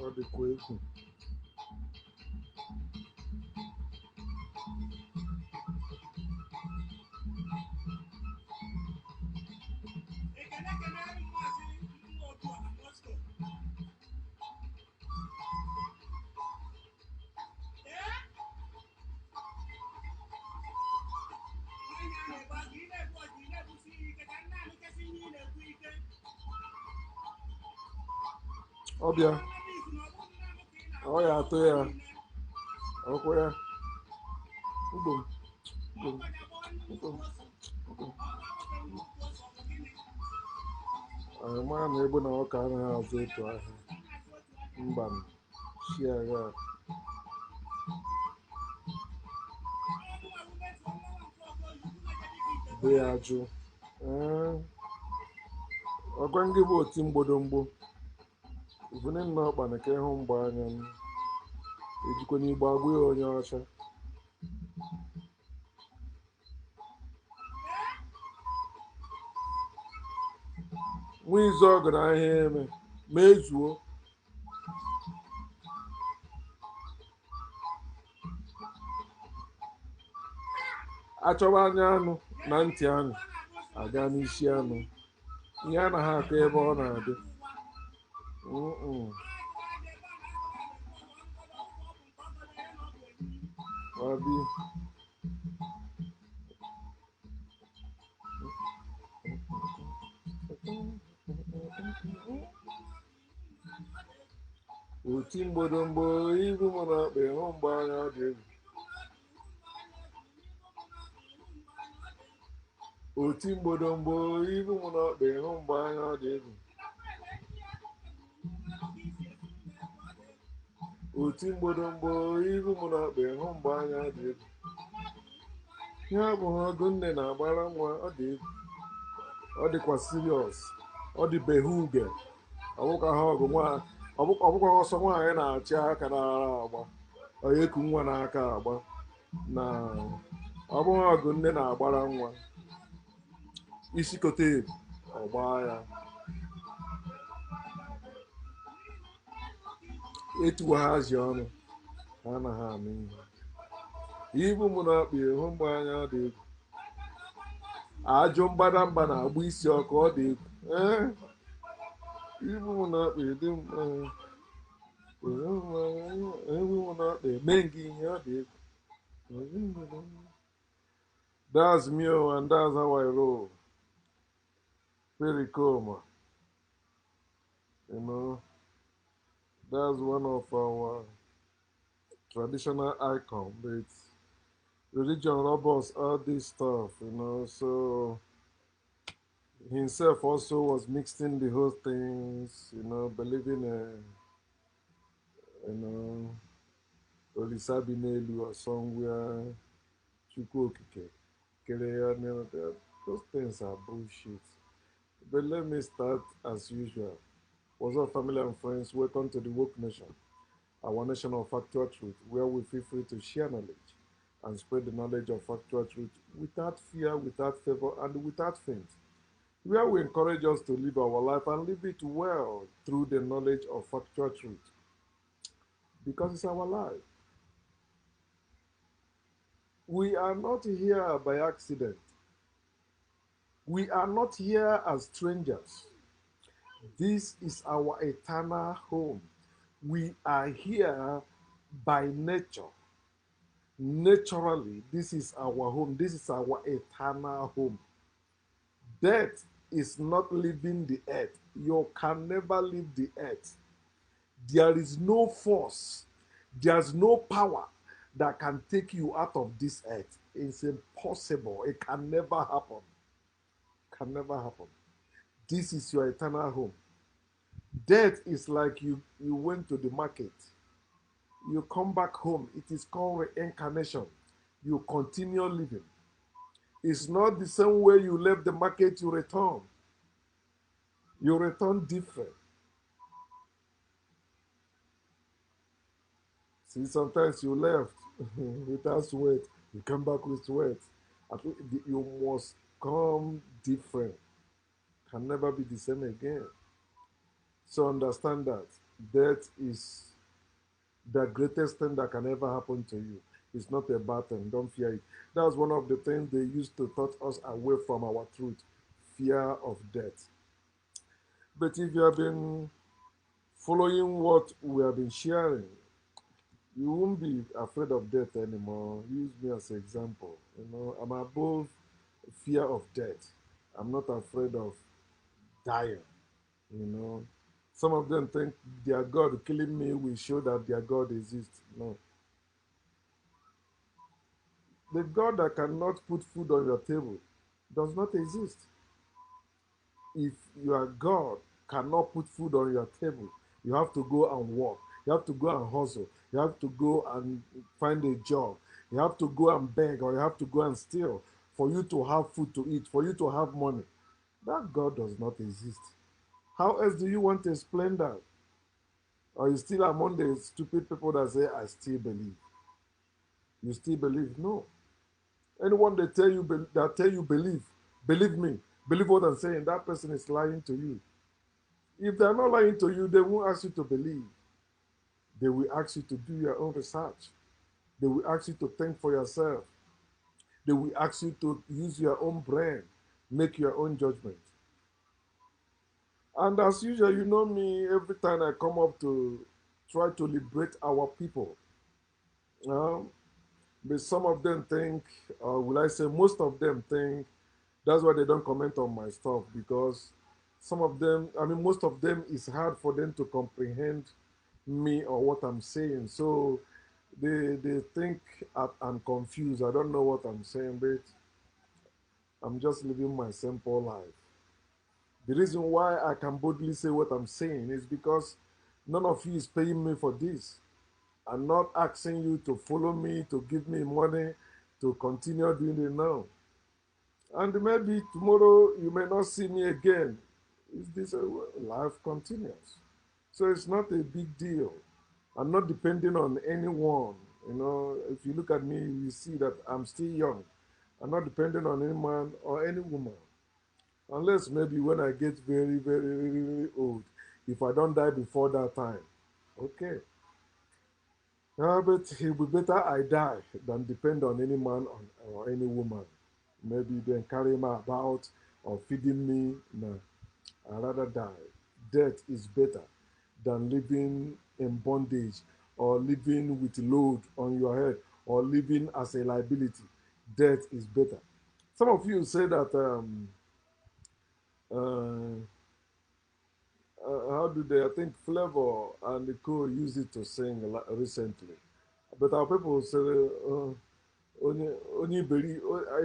Ọ dịkwa egwu. Ọbịa, ọ ya atụ ya, ọkwa ya, ugbo m, ugbo m, ugbo m, ugbo m. Anyị mara na egbe na ọka anaghị azụ otu ahịa. Mba m, shi agha. Be ya ajụ. Ọgwa ngị bụ oti mgbodomgbo. Uvune nna ọkpa na ka ịhụ mgbe anya m. Ejikwa n'igbo agbụ ya onye ọcha. Nwa izu ọgụ na ahịa eme ma ezuo. Achọba anya anụ na ntị anụ aga n'isi anụ. Ihe anaghị akọ ebe ọ na-adị. Ọdị. Oti mgbodomgbo ibu m na akpa ịhụ mgbe anya ọ dị egwu. Oti mgbodomgbo ibu m na akpa ịhụ mgbe anya ọ dị egwu. Oti mgbodomgbo ibu m na akpa ịhụ mgbe anya ọ dị egwu. Ihe abụghị ọgụ nne na-agbara nwa ọ dị egwu. Ọ dịkwa siriọs. Ọ dịbeghị uge. Ọbụkwa ọsọ nwaanyị na-achị aka n'ara agba. Onye eku nwa n'aka agba. Na ọ bụghị ọgụ nne na-agbara nwa. Isi kote ebu ọgba ya. Etuwaghazi ọnụ ha anaghị anụ ihe. Ibu m na-akpa ịhụ mgbe anya ọ dị egwu. Ajụ mbadamba na-agba isi ọkụ ọ dị egwu. Ibu m na-akpa ịdị ewu m na-akpa eme gị ihe ọ dị egwu. That's me and that's how I roll. Pericoma. You know, that's one of our traditional icons. But religion robbers all this stuff, you know. So himself also was mixed in the whole things, you know, believing you know, Olisabinelu or somewhere, Chukwokike, Kereya, those things are bullshit. But let me start as usual. What's up, family and friends? Welcome to the Woke Nation, our nation of factual truth, where we feel free to share knowledge and spread the knowledge of factual truth without fear, without favor, and without faint. Where we encourage us to live our life and live it well through the knowledge of factual truth. Because it's our life. We are not here by accident. We are not here as strangers. This is our eternal home. We are here by nature. Naturally, this is our home. This is our eternal home. Death is not leaving the earth. You can never leave the earth. There is no force, there's no power that can take you out of this earth. It's impossible. It can never happen. It can never happen. This is your eternal home. Death is like you went to the market. You come back home. It is called reincarnation. You continue living. It's not the same way you left the market, you return. You return different. See, sometimes you left without sweat. You come back with sweat. At least you must come different. Can never be the same again. So understand that. Death is the greatest thing that can ever happen to you. It's not a bad thing. Don't fear it. That's one of the things they used to touch us away from our truth, fear of death. But if you have been following what we have been sharing, you won't be afraid of death anymore. Use me as an example. You know, I'm above fear of death. I'm not afraid of dying. You know, some of them think their God killing me will show that their God exists. No, the God that cannot put food on your table does not exist. If your God cannot put food on your table, you have to go and work. You have to go and hustle. You have to go and find a job. You have to go and beg, or you have to go and steal for you to have food to eat, for you to have money. That God does not exist. How else do you want to explain that? Or you still among the stupid people that say, I still believe. You still believe? No. Anyone that tell you believe me, believe what I'm saying, that person is lying to you. If they're not lying to you, they won't ask you to believe. They will ask you to do your own research. They will ask you to think for yourself. They will ask you to use your own brain, make your own judgment. And as usual, you know me, every time I come up to try to liberate our people, um, but some of them think, or will I say, most of them think that's why they don't comment on my stuff, because some of them, I mean, most of them, is hard for them to comprehend me or what I'm saying. So they think I'm confused. I don't know what I'm saying, but I'm just living my simple life. The reason why I can boldly say what I'm saying is because none of you is paying me for this. I'm not asking you to follow me, to give me money, to continue doing it now. And maybe tomorrow you may not see me again. Is this life continues? So it's not a big deal. I'm not depending on anyone. You know, if you look at me, you see that I'm still young. I'm not depending on any man or any woman. Unless maybe when I get very, very, very, very old, if I don't die before that time. Okay. But it would be better I die than depend on any man or any woman. Maybe then carry me about or feeding me. No, I'd rather die. Death is better than living in bondage or living with load on your head or living as a liability. Death is better. Some of you say that, uh, how do they? I think Flavor and Nicole used it to sing recently. But our people say, onye iberi,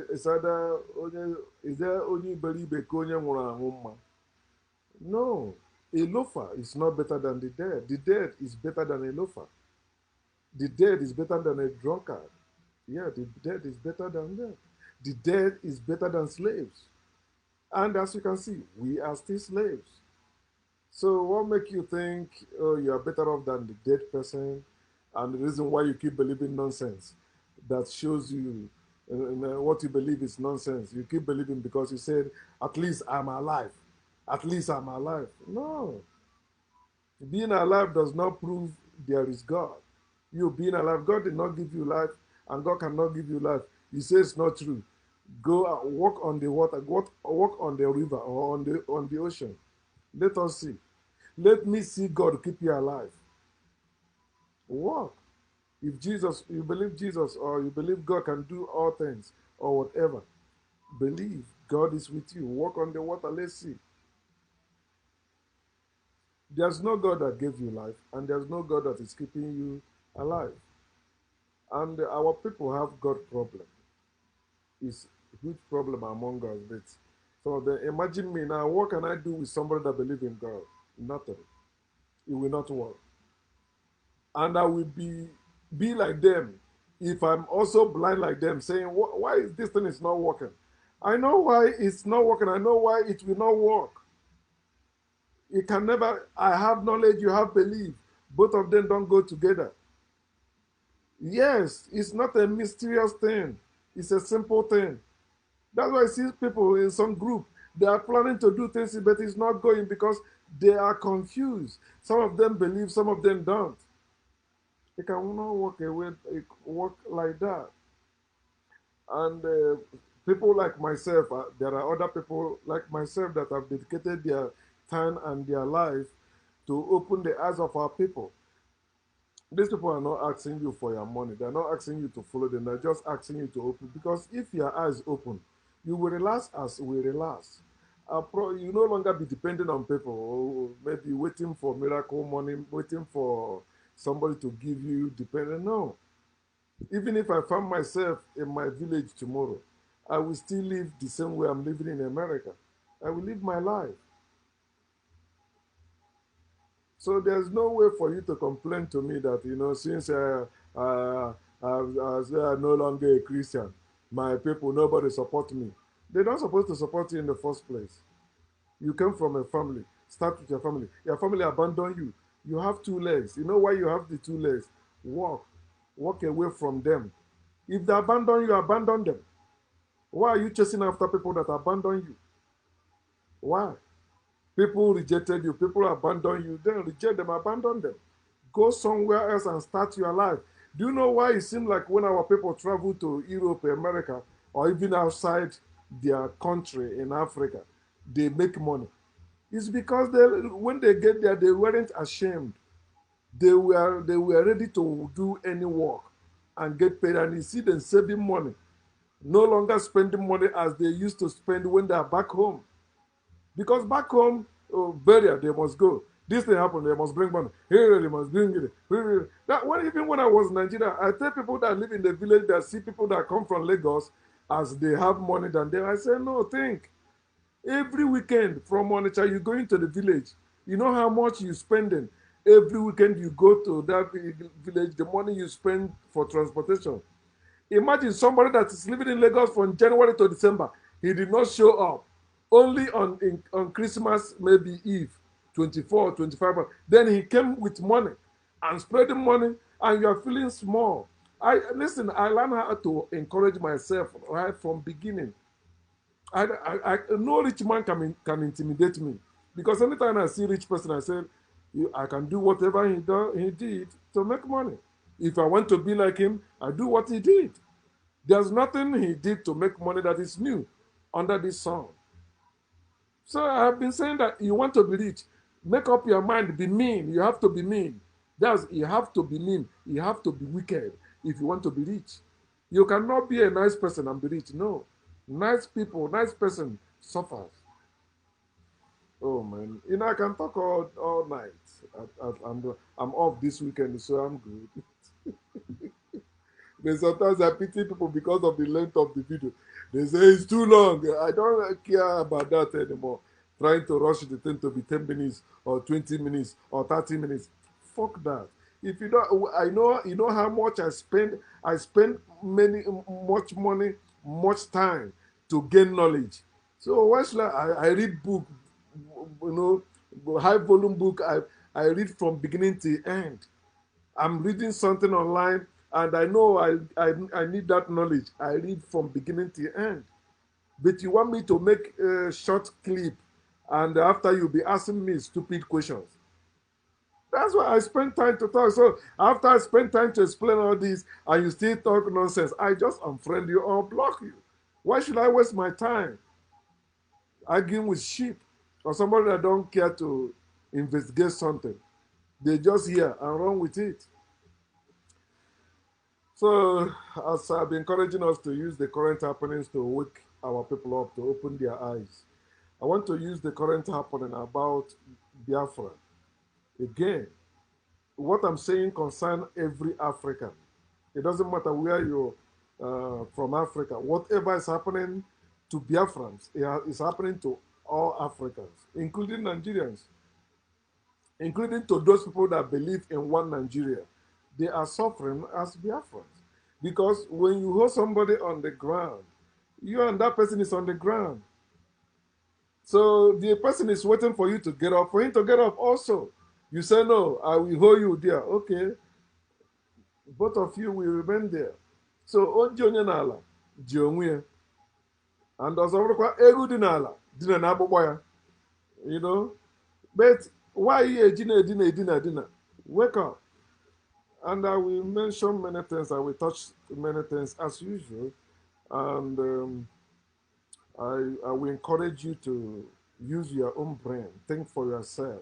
is either onye, is there onye iberibe ka onye nwụrụ anwụ mma? No, a loafer is not better than the dead. The dead is better than a loafer. The dead is better than a drunkard. Yeah, the dead is better than them. The dead is better than slaves. And as you can see, we are still slaves. So what make you think, oh, you are better off than the dead person? And the reason why you keep believing nonsense that shows you what you believe is nonsense. You keep believing because you said, at least I'm alive. At least I'm alive. No. Being alive does not prove there is God. You being alive, God did not give you life, and God cannot give you life. You say it's not true. Go and walk on the water, walk on the river or on the ocean. Let us see. Let me see God keep you alive. Walk. If you believe Jesus, or you believe God can do all things, or whatever, believe God is with you. Walk on the water. Let's see. There's no God that gave you life, and there's no God that is keeping you alive. And our people have God problem. It's a huge problem among us. But so then imagine me now. What can I do with somebody that believes in God? Nothing. It will not work. And I will be like them if I'm also blind like them, saying, why is this thing is not working? I know why it's not working. I know why it will not work. It can never. I have knowledge, you have belief. Both of them don't go together. Yes, it's not a mysterious thing. It's a simple thing. That's why I see people in some group, They are planning to do things, but it's not going because they are confused. Some of them believe, some of them don't. They cannot work like that. And people like myself, there are other people like myself that have dedicated their time and their life to open the eyes of our people. These people are not asking you for your money. They're not asking you to follow them. They're just asking you to open. Because if your eyes open, you will relax as we relax. You no longer be depending on people, or maybe waiting for miracle money, waiting for somebody to give you dependent. No. Even if I found myself in my village tomorrow, I will still live the same way I'm living in America. I will live my life. So there's no way for you to complain to me that, since I am no longer a Christian, my people, nobody support me. They're not supposed to support you in the first place. You came from a family. Start with your family. Your family abandoned you. You have two legs. You know why you have the two legs? Walk. Walk away from them. If they abandon you, abandon them. Why are you chasing after people that abandon you? Why? People rejected you, people abandon you, then reject them, abandon them. Go somewhere else and start your life. Do you know why it seems like when our people travel to Europe, America, or even outside their country in Africa, they make money? It's because when they get there, they weren't ashamed. They were ready to do any work and get paid. And you see them saving money, no longer spending money as they used to spend when they are back home. Because back home, burial, they must go. This thing happened, they must bring money. Here, they must bring it. Here. Even when I was in Nigeria, I tell people that live in the village that see people that come from Lagos as they have money than them. I say, no, think. Every weekend from Onitsha, you go into the village. You know how much you spending. Every weekend you go to that village, the money you spend for transportation. Imagine somebody that is living in Lagos from January to December. He did not show up. Only on Christmas, maybe Eve, 24, 25. Then he came with money and spreading money, and you are feeling small. I learned how to encourage myself right from beginning. No rich man can intimidate me, because anytime I see rich person, I say, I can do whatever he did to make money. If I want to be like him, I do what he did. There's nothing he did to make money that is new under this sun. So I have been saying that you want to be rich, make up your mind, be mean. You have to be mean. You have to be mean. You have to be wicked if you want to be rich. You cannot be a nice person and be rich. No. Nice people, nice person suffers. Oh man, I can talk all night. I'm off this weekend, so I'm good. But sometimes I pity people because of the length of the video. They say it's too long. I don't care about that anymore. Trying to rush the thing to be 10 minutes or 20 minutes or 30 minutes. Fuck that. If you don't, I know, you know how much I spend. I spend much money, much time to gain knowledge. So why should I read book, high volume book. I read from beginning to end. I'm reading something online and I know I need that knowledge. I read from beginning to end. But you want me to make a short clip and after you be asking me stupid questions. That's why I spend time to talk. So after I spend time to explain all this and you still talk nonsense, I just unfriend you or block you. Why should I waste my time arguing with sheep or somebody that don't care to investigate something? They just hear and run with it. So, as I've been encouraging us to use the current happenings to wake our people up, to open their eyes, I want to use the current happening about Biafra. Again, what I'm saying concerns every African. It doesn't matter where you're from Africa. Whatever is happening to Biafrans is happening to all Africans, including Nigerians, including to those people that believe in one Nigeria. They are suffering as Biafrans. Because when you hold somebody on the ground, you and that person is on the ground. So the person is waiting for you to get up, for him to get up also. You say, no, I will hold you there. Okay. Both of you will remain there. So, o ji onye n'ala ji onwe ya. And ọzọ bụrụkwa ego dị n'ala Dinner na boy, you know. But why you dinner? Wake up. And I will mention many things. I will touch many things as usual. And I will encourage you to use your own brain. Think for yourself.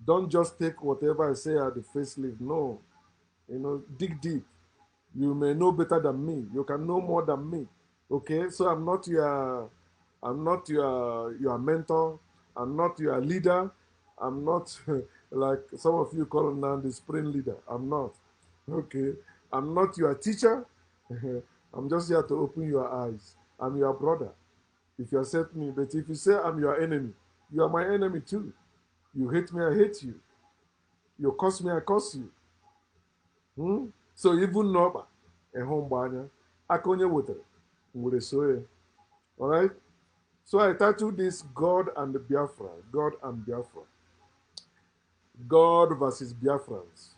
Don't just take whatever I say at the face leave. No, dig deep. You may know better than me. You can know more than me. Okay, so I'm not your mentor. I'm not your leader. I'm not like some of you call now the spring leader. I'm not. Okay, I'm not your teacher. I'm just here to open your eyes. I'm your brother. If you accept me, but if you say I'm your enemy, you are my enemy too. You hate me, I hate you. You curse me, I curse you. So even Noba, a home banner, Akonya water, with a soil. All right. So I titled this God and Biafra. God and Biafra. God versus Biafrans.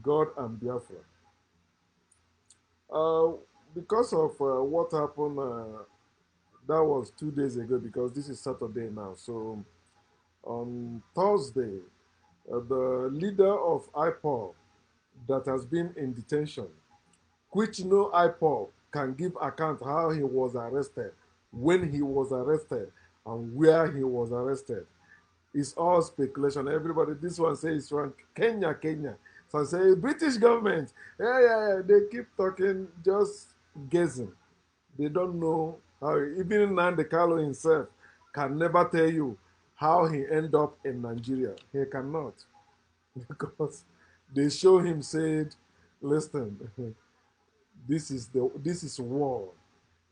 God and Biafra. Uh, because of what happened, that was 2 days ago, because this is Saturday now. So on Thursday, the leader of IPOB that has been in detention, which no IPOB can give account how he was arrested, when he was arrested, and where he was arrested. It's all speculation. Everybody, this one says it's from Kenya, Kenya. So I say British government. Yeah. They keep talking, just guessing. They don't know how. Even Nande Carlo himself can never tell you how he ended up in Nigeria. He cannot, because they show him said, "Listen, this is war.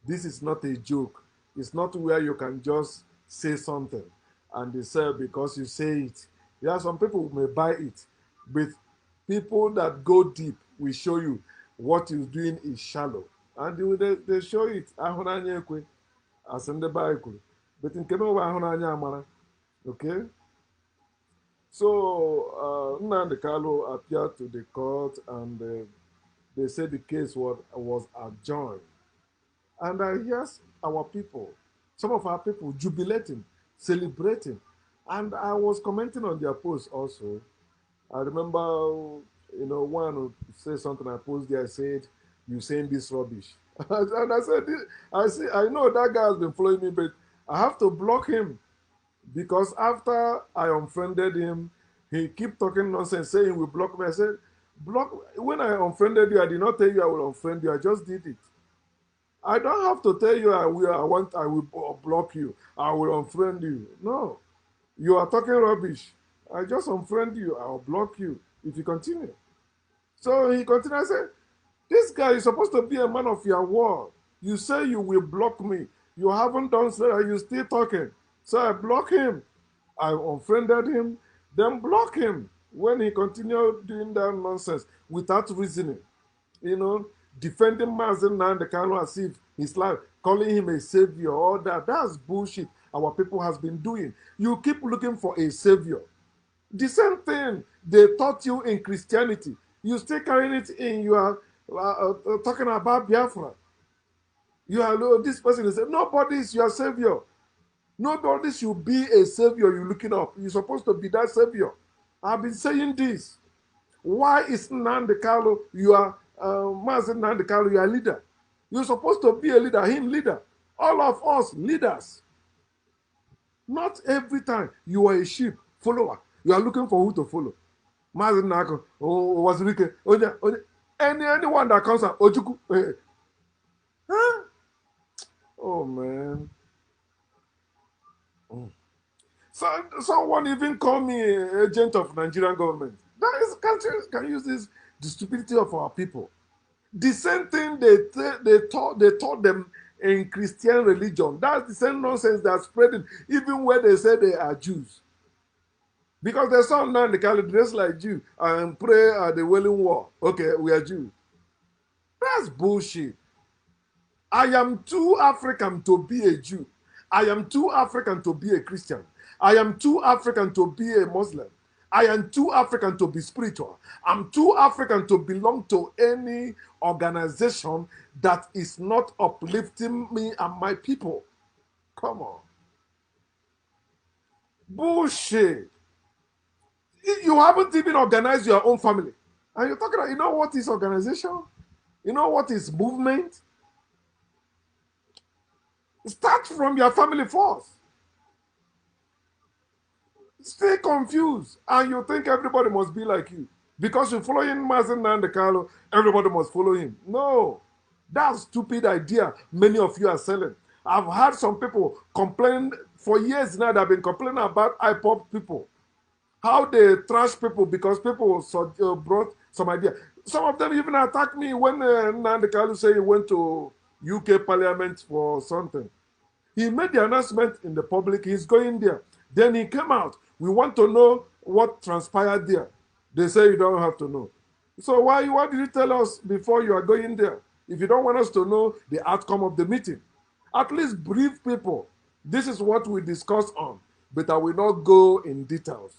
This is not a joke. It's not where you can just say something and they say because you say it. Yeah, some people may buy it, but people that go deep will show you what you're doing is shallow. And they show it. Ahụnanya ekwe, as in the Bible. But in Kenowa ahụnanya amara. Okay? So Nnamdi Kalu appeared to the court, and they said the case was adjourned. And I hear our people, some of our people jubilating, celebrating. And I was commenting on their post also. I remember, one who said something I posted there, I said, "You saying this rubbish." And I said, I know that guy has been following me, but I have to block him, because after I unfriended him, he keep talking nonsense, saying he will block me. I said, block. When I unfriended you, I did not tell you I will unfriend you. I just did it. I don't have to tell you I will block you. I will unfriend you. No. You are talking rubbish. I just unfriend you. I'll block you if you continue. So he continued. I said, this guy is supposed to be a man of your word. You say you will block me. You haven't done so, and you're still talking. So I block him. I unfriended him, then block him when he continued doing that nonsense without reasoning. you know, defending Mazen Nnamdi Kanu as if his life, calling him a savior, all that. That's bullshit our people has been doing. You keep looking for a savior. The same thing they taught you in Christianity. You still carrying it in. You are talking about Biafra. You are, this person is saying, nobody is your savior. Nobody should be a savior you're looking up. You're supposed to be that savior. I've been saying this. Why is Nnamdi Kanu, you are Mazen Nnamdi Kanu, you are leader? You're supposed to be a leader, him leader. All of us leaders. Not every time you are a sheep follower. You are looking for who to follow. Mazen Nako, Wazirike, anyone that comes out, Ojuku. Huh? Oh man. So, someone even called me agent of Nigerian government. That is, can use this, the stupidity of our people. The same thing they taught them in Christian religion. That's the same nonsense that's spreading, even where they say they are Jews. Because there's some now they can dress like Jew and pray at the Wailing Wall. Okay, we are Jews. That's bullshit. I am too African to be a Jew. I am too African to be a Christian. I am too African to be a Muslim. I am too African to be spiritual. I'm too African to belong to any organization that is not uplifting me and my people. Come on. Bullshit. You haven't even organized your own family. And you're talking about, you know what is organization? You know what is movement? Start from your family first. Stay confused. And you think everybody must be like you. Because you're following Mazen Nandekalo, everybody must follow him. No. That's a stupid idea many of you are selling. I've had some people complain for years now. They've been complaining about IPOP people, how they trash people because people brought some idea. Some of them even attacked me when Nandekalo said he went to UK Parliament for something. He made the announcement in the public, he's going there. Then he came out. We want to know what transpired there. They say you don't have to know. So why did you tell us before you are going there? If you don't want us to know the outcome of the meeting, at least brief people. This is what we discussed on, but I will not go in details.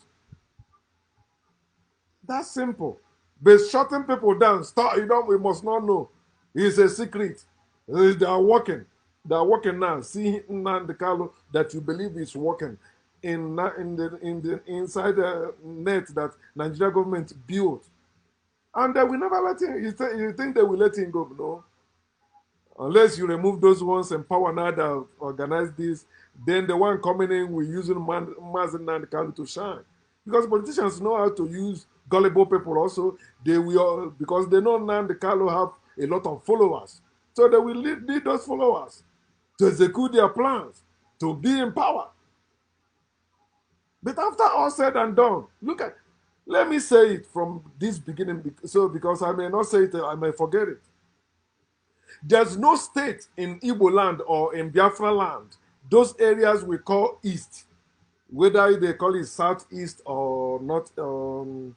That's simple. But shutting people down, start, we must not know. It's a secret. They are working. They are working now. See Nnamdi Kanu that you believe is working in the inside the net that Nigeria government built. And they will never let him. You think they will let him go? No. Unless you remove those ones and power now that organize this, then the one coming in will use Mazen Nnamdi Kanu to shine. Because politicians know how to use gullible people also. They will, because they know Nnamdi Kanu have a lot of followers. So they will lead those followers to execute their plans, to be in power. But after all said and done, let me say it from this beginning, because I may not say it, I may forget it. There's no state in Igbo land or in Biafra land, those areas we call East, whether they call it Southeast or not, or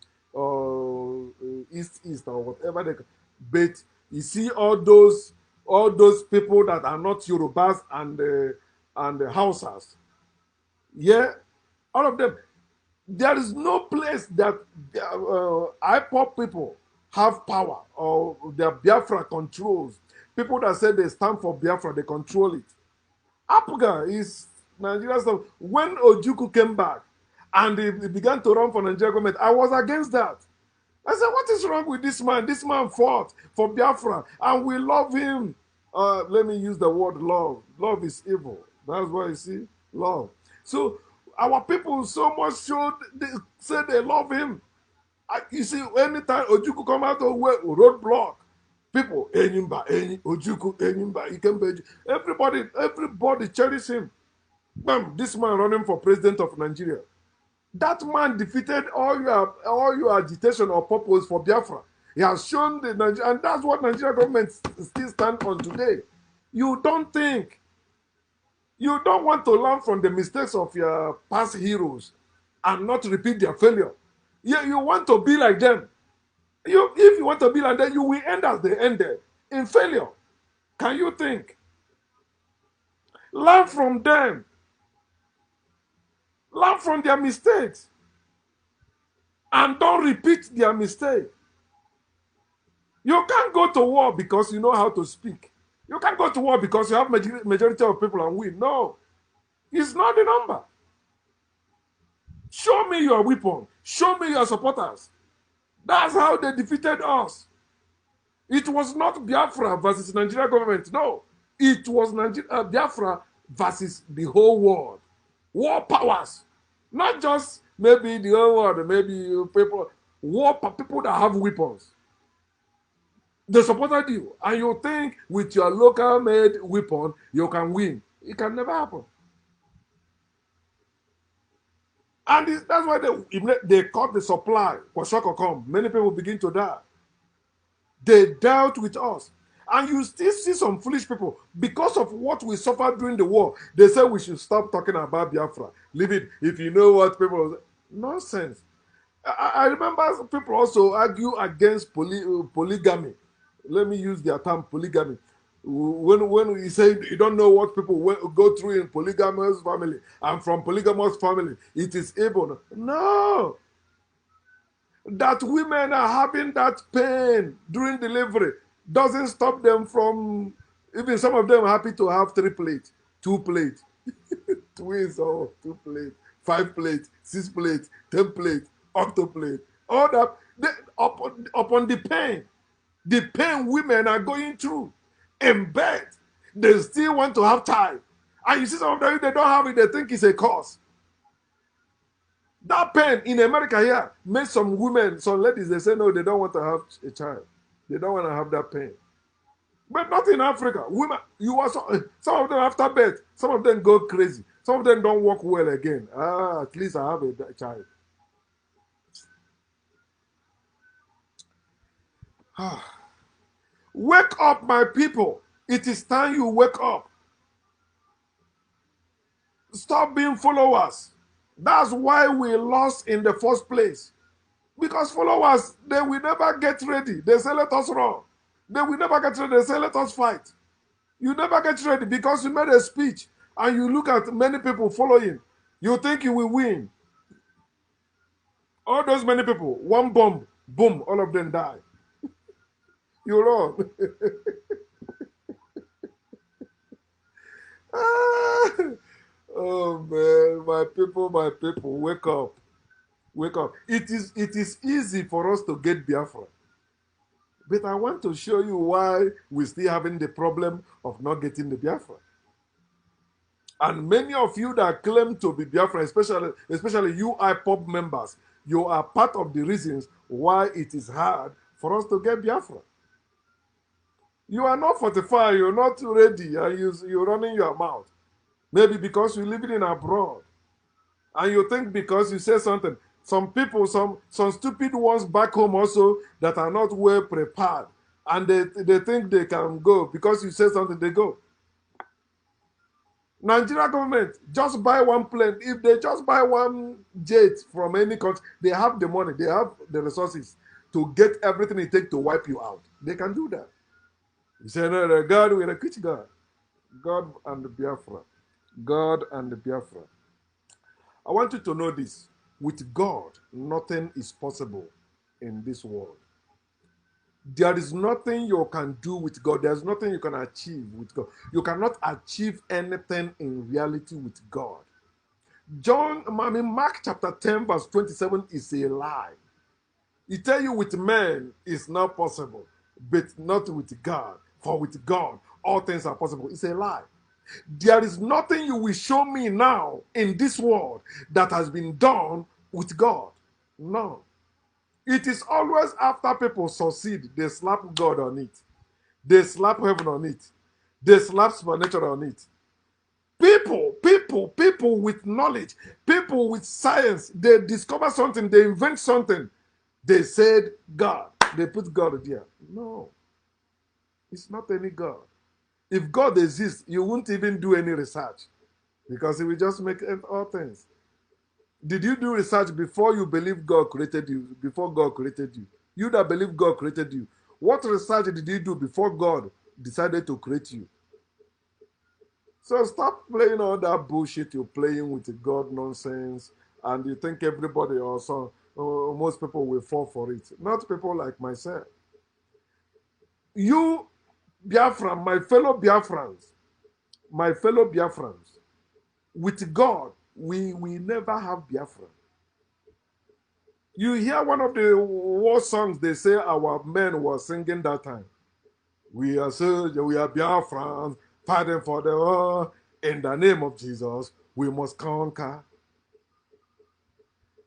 East or whatever they call. But you see all those people that are not Yorubas and the Hausas, yeah, all of them. There is no place that IPOP people have power or their Biafra controls. People that say they stand for Biafra, they control it. Apuga is Nigeria's stuff. When Ojukwu came back and he began to run for Nigeria government, I was against that. I said, what is wrong with this man? This man fought for Biafra and we love him. Let me use the word love. Love is evil. That's why you see, love. So our people so much showed, they say they love him. You see, anytime Ojukwu come out of roadblock, people, Enyimba, Ojukwu, Enyimba, Ikembe, everybody cherish him. Bam, this man running for president of Nigeria. That man defeated all your agitation or purpose for Biafra. He has shown the Nigeria, and that's what Nigeria government still stand on today. You don't want to learn from the mistakes of your past heroes and not repeat their failure. You want to be like them. If you want to be like them, you will end as they ended, in failure. Can you think? Learn from them. Learn from their mistakes. And don't repeat their mistake. You can't go to war because you know how to speak. You can't go to war because you have majority of people and win. No. It's not the number. Show me your weapon. Show me your supporters. That's how they defeated us. It was not Biafra versus Nigeria government. No. It was Biafra versus the whole world. War powers. Not just maybe the whole world, maybe people that have weapons. They supported you. And you think with your local made weapon, you can win. It can never happen. And that's why they cut the supply for shock come. Many people begin to die. They dealt with us. And you still see some foolish people, because of what we suffered during the war, they say we should stop talking about Biafra. Leave it. If you know what people... Nonsense. I remember people also argue against polygamy. Let me use their term, polygamy. When we say you don't know what people go through in polygamous family, and from polygamous family, it is evil. No. That women are having that pain during delivery doesn't stop them from, even some of them are happy to have 3 plates, 2 plates. twins or 2 plates, 5 plates, 6 plates, 10 plates, octoplate. All that upon the pain women are going through in bed, they still want to have child. And you see some of them, if they don't have it, they think it's a cause. That pain in America here makes some women, some ladies, they say no, they don't want to have a child. They don't want to have that pain. But not in Africa. Women, you also, some of them after birth, some of them go crazy. Some of them don't work well again. At least I have a child. Wake up, my people. It is time you wake up. Stop being followers. That's why we lost in the first place. Because followers, they will never get ready. They say, let us run. They will never get ready. They say, let us fight. You never get ready because you made a speech and you look at many people following. You think you will win. All those many people, one bomb, boom, all of them die. You run. Oh man, my people, wake up. Wake up. It is easy for us to get Biafra. But I want to show you why we're still having the problem of not getting the Biafra. And many of you that claim to be Biafra, especially you IPOB members, you are part of the reasons why it is hard for us to get Biafra. You are not 45, you're not ready, and you're running your mouth. Maybe because you're living in abroad. And you think because you say something, some people, some stupid ones back home also that are not well prepared, and they think they can go because you say something, they go. Nigeria government just buy one plane. If they just buy one jet from any country, they have the money, they have the resources to get everything it takes to wipe you out. They can do that. You say, no, God, we're a which God? God and the Biafra. God and the Biafra. I want you to know this. With God, nothing is possible in this world. There is nothing you can do with God. There's nothing you can achieve with God. You cannot achieve anything in reality with God. Mark chapter 10 verse 27 is a lie. He tell you with men it's not possible, but not with God. For with God, all things are possible. It's a lie. There is nothing you will show me now in this world that has been done with God. No. It is always after people succeed, they slap God on it. They slap heaven on it. They slap supernatural on it. People with knowledge, people with science, they discover something, they invent something. They said God. They put God there. No. It's not any God. If God exists, you won't even do any research because he will just make all things. Did you do research before you believe God created you? Before God created you? You that believe God created you. What research did you do before God decided to create you? So stop playing all that bullshit you're playing with God nonsense, and you think everybody also, most people will fall for it. Not people like myself. You, Biafran, my fellow Biafrans, with God, we never have Biafra. You hear one of the war songs they say our men were singing that time. We are soldiers, we are Biafrans, fighting for the war. In the name of Jesus, we must conquer.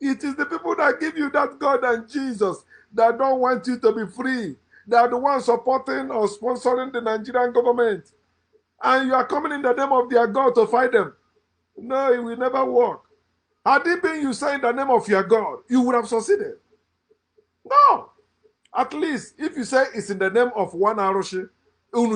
It is the people that give you that God and Jesus that don't want you to be free. They are the ones supporting or sponsoring the Nigerian government. And you are coming in the name of their God to fight them. No, it will never work. Had it been you say in the name of your God, you would have succeeded. No. At least if you say it's in the name of one Aroshi, and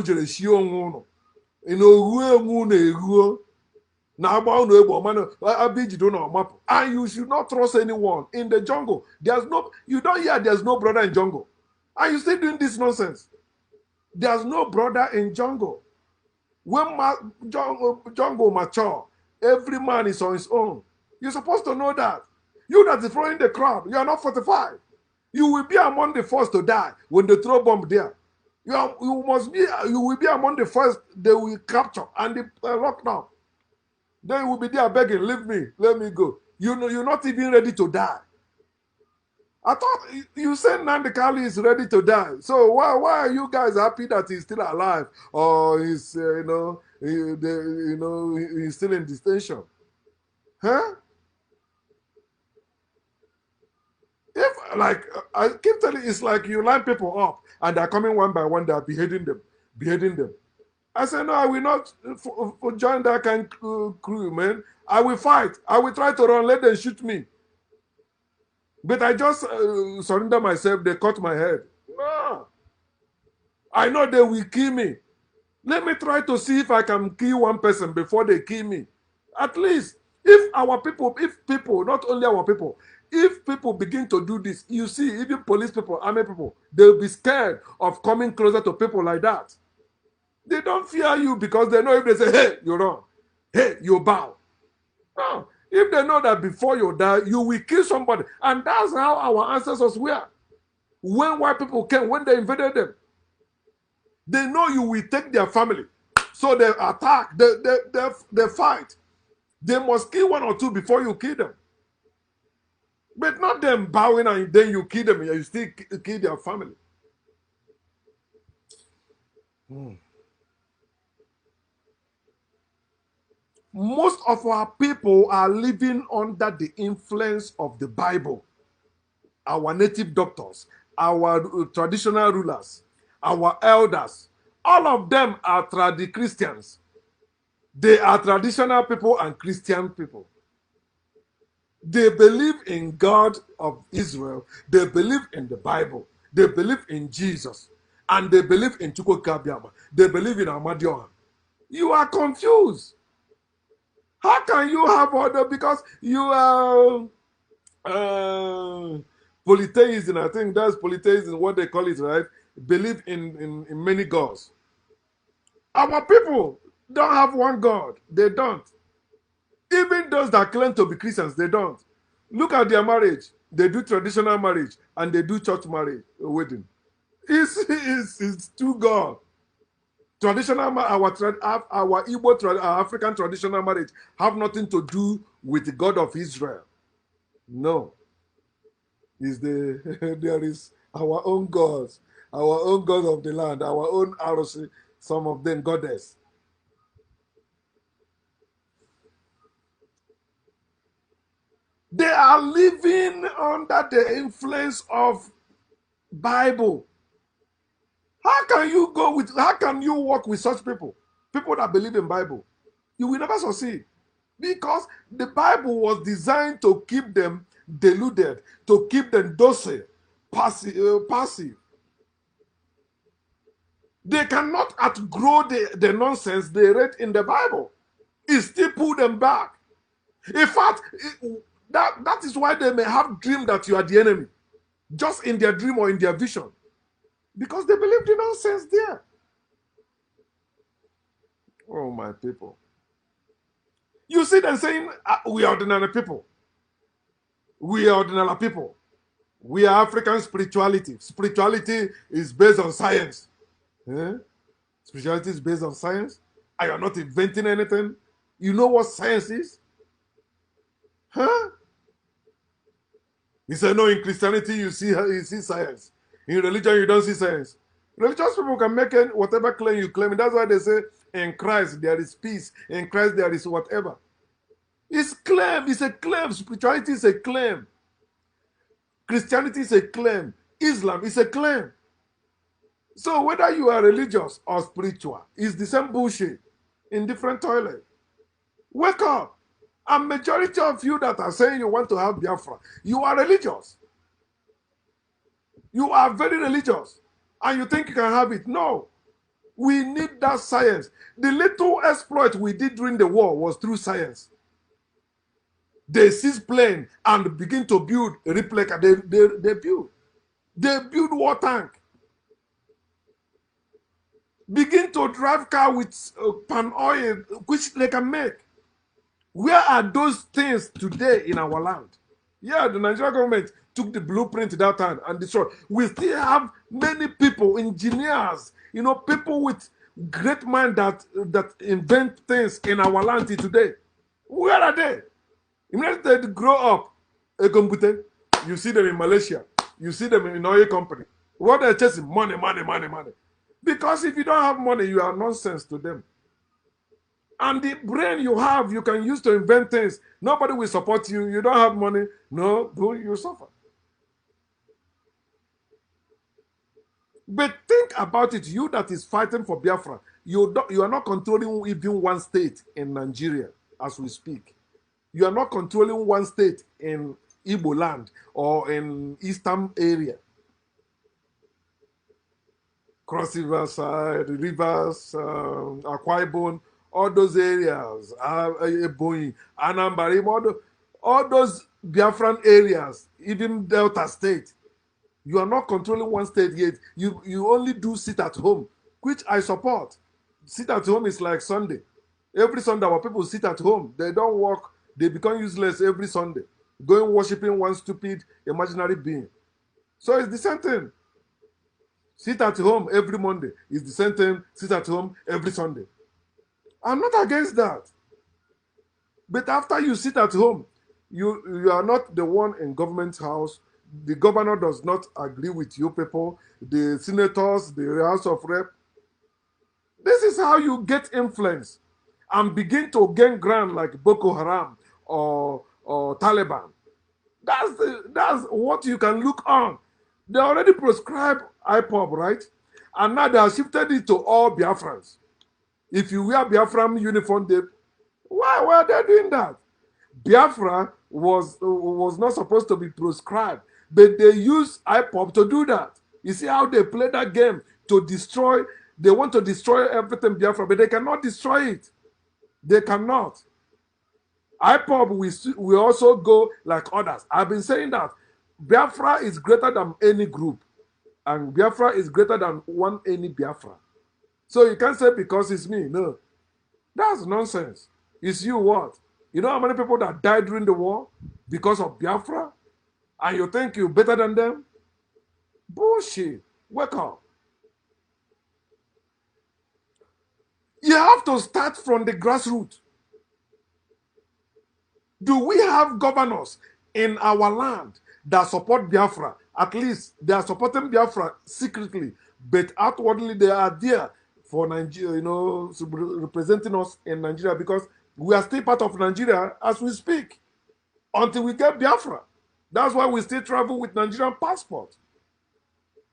you should not trust anyone in the jungle. There's no, you don't hear there's no brother in jungle. And you still doing this nonsense. There's no brother in jungle. When jungle mature, every man is on his own. You're supposed to know that. You that is throwing the crowd, you are not 45. You will be among the first to die when they throw bomb there. You will be among the first they will capture and they lock down. Then you will be there begging, leave me, let me go. You know, you're not even ready to die. I thought you said Nnamdi Kanu is ready to die. So why are you guys happy that he's still alive, or he's he's still in detention? Huh? If like I keep telling you, it's like you line people up and they're coming one by one, they're beheading them, beheading them. I said, no, I will not join that kind of crew, man. I will fight. I will try to run. Let them shoot me. But I just surrender myself. They cut my head. No. I know they will kill me. Let me try to see if I can kill one person before they kill me. At least, if people, not only our people, if people begin to do this, you see, even police people, army people, they'll be scared of coming closer to people like that. They don't fear you because they know if they say, hey, you run. Hey, you bow. No. If they know that before you die, you will kill somebody. And that's how our ancestors were. When white people came, when they invaded them, they know you will take their family. So they attack, they fight. They must kill one or two before you kill them. But not them bowing and then you kill them and you still kill their family. Most of our people are living under the influence of the Bible. Our native doctors, our traditional rulers, our elders, all of them are Christians. They are traditional people and Christian people. They believe in God of Israel. They believe in the Bible. They believe in Jesus. And they believe in Chukwu Kabiama. They believe in Amadiohan. You are confused. How can you have order? Because you are polytheism. I think that's polytheism, what they call it, right? Believe in many gods. Our people don't have one God. They don't. Even those that claim to be Christians, they don't. Look at their marriage. They do traditional marriage and they do church marriage, wedding. It's two God. Traditional, our Igbo, our African traditional marriage have nothing to do with the God of Israel. No. There is our own gods, our own gods of the land, our own ROC, some of them goddess. They are living under the influence of Bible. How can you work with such people? People that believe in Bible. You will never succeed. Because the Bible was designed to keep them deluded, to keep them docile, passive. They cannot outgrow the nonsense they read in the Bible. It still pull them back. In fact, that is why they may have dreamed that you are the enemy. Just in their dream or in their vision. Because they believe the nonsense there. Oh, my people. You see them saying, we are ordinary people. We are ordinary people. We are African spirituality. Spirituality is based on science. Eh? Spirituality is based on science. And you're not inventing anything. You know what science is? Huh? He said, no, in Christianity you see science. In religion you don't see science. Religious people can make whatever claim you claim. That's why they say, in Christ there is peace. In Christ there is whatever. It's claim. It's a claim. Spirituality is a claim. Christianity is a claim. Islam is a claim. So whether you are religious or spiritual, it's the same bullshit in different toilets. Wake up. And majority of you that are saying you want to have Biafra, you are religious. You are very religious. And you think you can have it. No. We need that science. The little exploit we did during the war was through science. They seized plane and begin to build a replica. They build. They build war tank. Begin to drive car with palm oil, which they can make. Where are those things today in our land? Yeah, the Nigerian government took the blueprint that time and destroyed. We still have many people, engineers, people with great mind that invent things in our land today. Where are they? Immediately they grow up, you see them in Malaysia, you see them in oil company. What they're chasing? Money, money, money, money. Because if you don't have money, you are nonsense to them. And the brain you have, you can use to invent things. Nobody will support you. You don't have money. No, you suffer. But think about it. You that is fighting for Biafra, you are not controlling even one state in Nigeria as we speak. You are not controlling one state in Igbo land or in eastern area. Cross River side, rivers, Akwa Ibom, all those areas, Ebonyi, Anambra, all those Biafran areas, even Delta State. You are not controlling one state yet. You only do sit at home, which I support. Sit at home is like Sunday. Every Sunday, our people sit at home. They don't work. They become useless every Sunday, going worshiping one stupid imaginary being. So it's the same thing. Sit at home every Monday is the same thing. Sit at home every Sunday. I'm not against that. But after you sit at home, you are not the one in government house. The governor does not agree with you people. The senators, the House of Rep. This is how you get influence and begin to gain ground like Boko Haram or Taliban. That's what you can look on. They already prescribed IPOB, right? And now they have shifted it to all Biafrans. If you wear Biafran uniform, why were they doing that? Biafra was not supposed to be prescribed, but they use IPOB to do that. You see how they play that game to destroy. They want to destroy everything Biafra, but they cannot destroy it. They cannot. IPOB will also go like others. I've been saying that Biafra is greater than any group, and Biafra is greater than any Biafra. So you can't say because it's me. No, that's nonsense. It's you what? You know how many people that died during the war because of Biafra? And you think you're better than them? Bullshit. Wake up. You have to start from the grassroots. Do we have governors in our land that support Biafra? At least they are supporting Biafra secretly, but outwardly they are there for Nigeria, representing us in Nigeria because we are still part of Nigeria as we speak until we get Biafra. That's why we still travel with Nigerian passport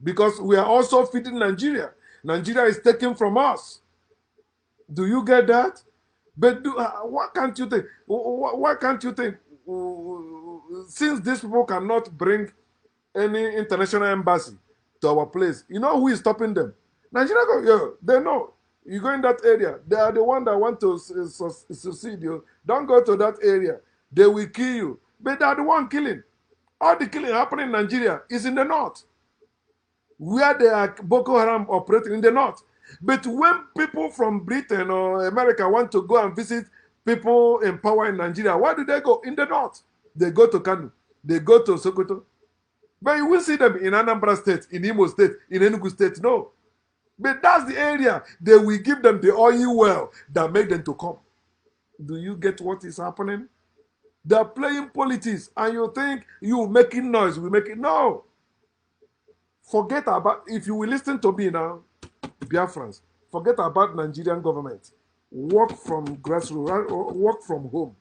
because we are also feeding Nigeria. Nigeria is taken from us. Do you get that? But what can't you think? Why can't you think? Since these people cannot bring any international embassy to our place, you know who is stopping them? Nigeria, yeah, they know. You go in that area, they are the one that want to succeed you. Don't go to that area. They will kill you. But they are the one killing. All the killing happening in Nigeria is in the north, where they are Boko Haram operating in the north. But when people from Britain or America want to go and visit people in power in Nigeria, where do they go? In the north. They go to Kanu. They go to Sokoto. But you will see them in Anambra State, in Imo State, in Enugu State. No. But that's the area. They will give them the oil well that make them to come. Do you get what is happening? They're playing politics, and you think you making noise, we make it. No. Forget about, if you will listen to me now, Biafrans, forget about Nigerian government. Work from grassroots, work from home.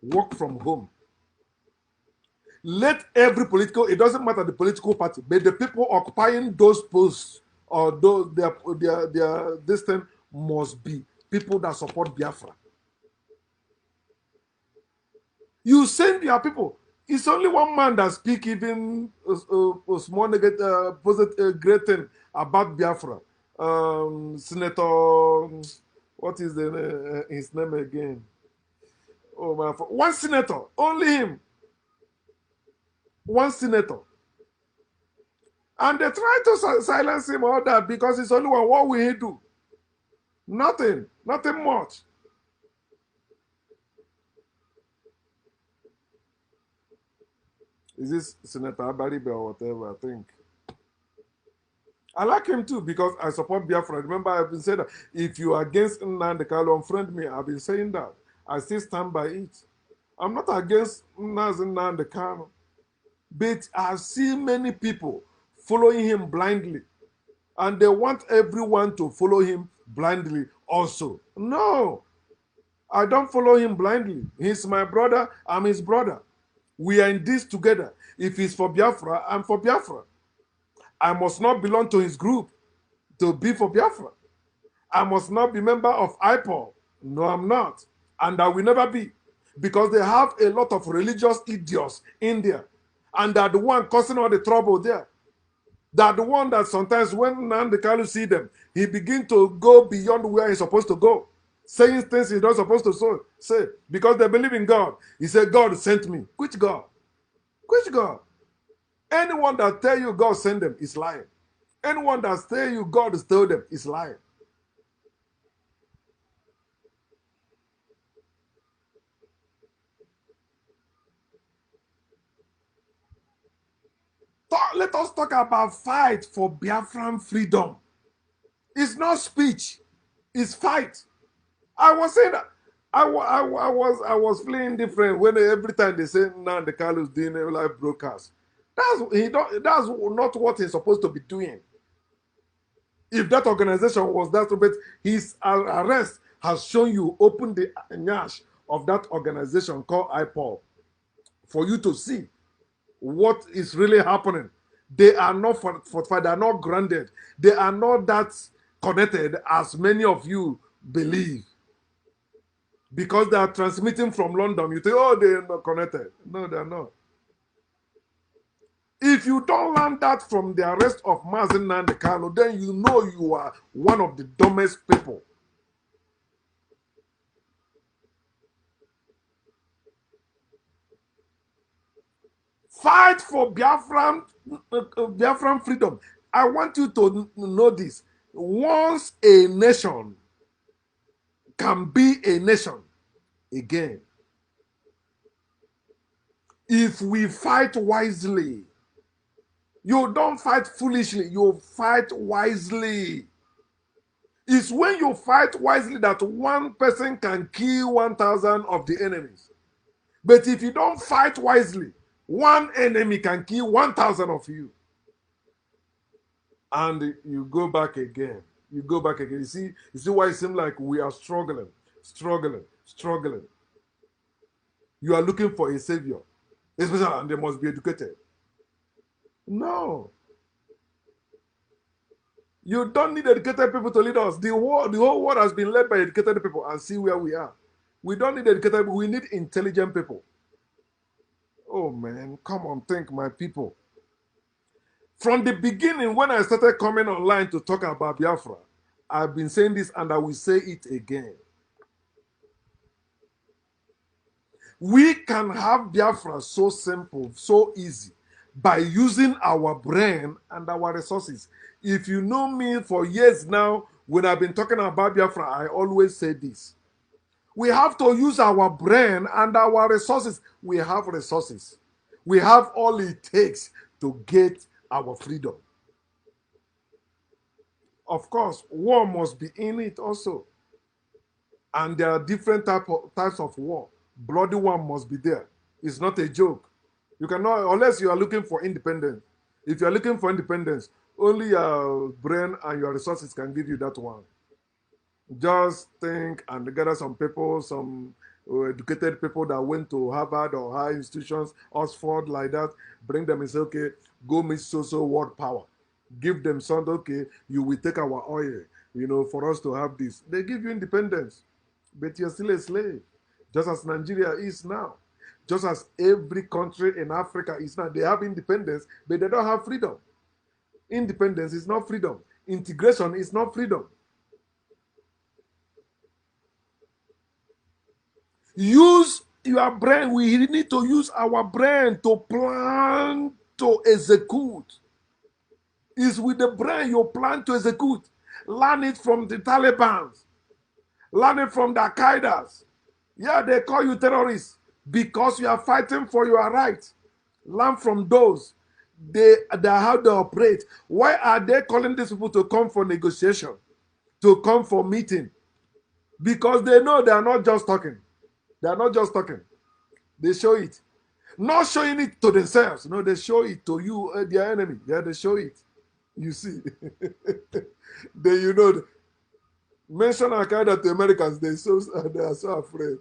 Work from home. Let every political, it doesn't matter the political party, but the people occupying those posts or those, this thing must be people that support Biafra. You send your people. It's only one man that speak even a small negative, positive, great thing about Biafra. Senator, what is his name again? Oh my! One senator, only him. One senator, and they try to silence him all that because it's only one. What will he do? Nothing. Nothing much. Is this Senator Abaribe or whatever? I think. I like him too because I support Biafra. Remember, I've been saying that if you are against Nnamdi Kanu, unfriend me. I've been saying that. I still stand by it. I'm not against Nnamdi Kanu, but I see many people following him blindly, and they want everyone to follow him blindly also. No, I don't follow him blindly. He's my brother, I'm his brother. We are in this together. If he's for Biafra, I'm for Biafra. I must not belong to his group to be for Biafra. I must not be member of IPOL. No, I'm not. And I will never be. Because they have a lot of religious idiots in there. And they're the one causing all the trouble there. They're the one that sometimes when Nnamdi Kanu see them, he begin to go beyond where he's supposed to go. Saying things he's not supposed to say. Because they believe in God. He said, God sent me. Which God? Which God? Anyone that tell you God sent them is lying. Anyone that tell you God stole them is lying. Let us talk about fight for Biafran freedom. It's not speech, it's fight. I was saying that I was feeling different when every time they say now the Carlos doing a live broadcast. That's not what he's supposed to be doing. If that organization was that, but his arrest has shown you open the nyash of that organization called IPOL for you to see what is really happening. They are not fortified, they are not grounded, they are not that connected as many of you believe. Because they are transmitting from London, you think, oh, they're not connected. No, they're not. If you don't learn that from the arrest of Mazen Nnamdi Kanu, then you know you are one of the dumbest people. Fight for Biafran freedom. I want you to know this. Once a nation can be a nation again, if we fight wisely, you don't fight foolishly, you fight wisely. It's when you fight wisely that one person can kill 1,000 of the enemies. But if you don't fight wisely, one enemy can kill 1,000 of you. And you go back again. You go back again. You see why it seems like we are struggling, struggling, struggling. You are looking for a savior, especially, and they must be educated. No. You don't need educated people to lead us. The whole world has been led by educated people, and see where we are. We don't need educated people. We need intelligent people. Oh, man, come on, think, my people. From the beginning, when I started coming online to talk about Biafra, I've been saying this and I will say it again. We can have Biafra so simple, so easy, by using our brain and our resources. If you know me for years now, when I've been talking about Biafra, I always say this. We have to use our brain and our resources. We have resources. We have all it takes to get our freedom. Of course, war must be in it also. And there are different types of war. Bloody one must be there. It's not a joke. You cannot, unless you are looking for independence. If you are looking for independence, only your brain and your resources can give you that one. Just think and gather some people, some educated people that went to Harvard or high institutions, Oxford, like that. Bring them and say, okay, go meet so world power. Give them something, okay, you will take our oil, for us to have this. They give you independence, but you're still a slave, just as Nigeria is now. Just as every country in Africa is now. They have independence, but they don't have freedom. Independence is not freedom. Integration is not freedom. Use your brain. We need to use our brain to plan, to execute. It's with the brain you plan to execute. Learn it from the Taliban. Learn it from the Al-Qaeda. Yeah, they call you terrorists because you are fighting for your rights. Learn from those. They how they operate. Why are they calling these people to come for negotiation, to come for meeting? Because they know they are not just talking. They are not just talking. They show it. Not showing it to themselves. No, they show it to you, their enemy. Yeah, they show it. You see. Then you know, mention Al-Qaeda to Americans, they are so afraid.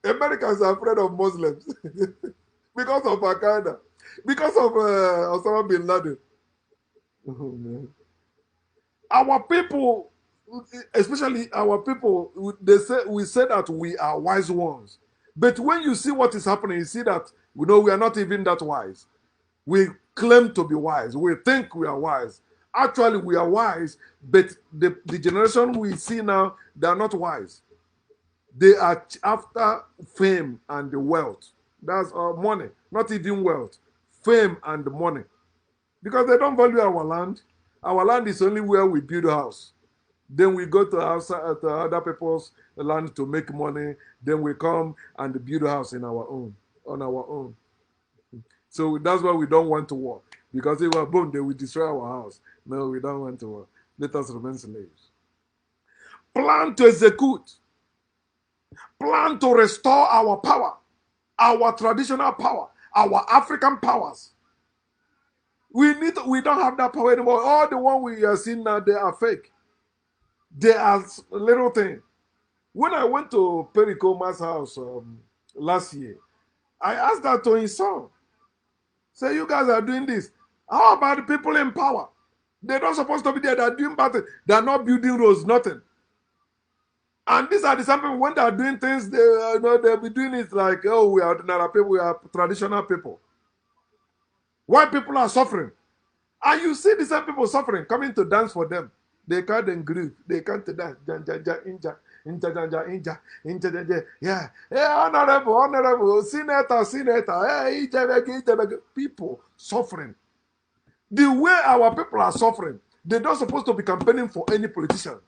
Americans are afraid of Muslims because of Al-Qaeda, because of Osama bin Laden. Oh, man. Our people, especially our people, we say that we are wise ones. But when you see what is happening, you see that we are not even that wise. We claim to be wise. We think we are wise. Actually, we are wise, but the generation we see now, they are not wise. They are after fame and wealth. That's money, not even wealth. Fame and money. Because they don't value our land. Our land is only where we build a house. Then we go to other people's land to make money. Then we come and build a house on our own. So that's why we don't want to war. Because if we're boom, they will destroy our house. No, we don't want to war. Let us remain slaves. Plan to execute. Plan to restore our power, our traditional power, our African powers. We don't have that power anymore. All the one we are seeing now, they are fake. They are little thing. When I went to Pericoma's house last year, I asked that to his son. Say, you guys are doing this. How about the people in power? They're not supposed to be there. They're doing bad things. They're not building roads, nothing. And these are the same people, when they're doing things, they'll be doing it like, oh, we are ordinary people, we are traditional people. Why people are suffering? And you see the same people suffering, coming to dance for them. They can't then grieve. They can't dance. Yeah. Hey, honorable, senator. Hey, people suffering. The way our people are suffering, they're not supposed to be campaigning for any politician.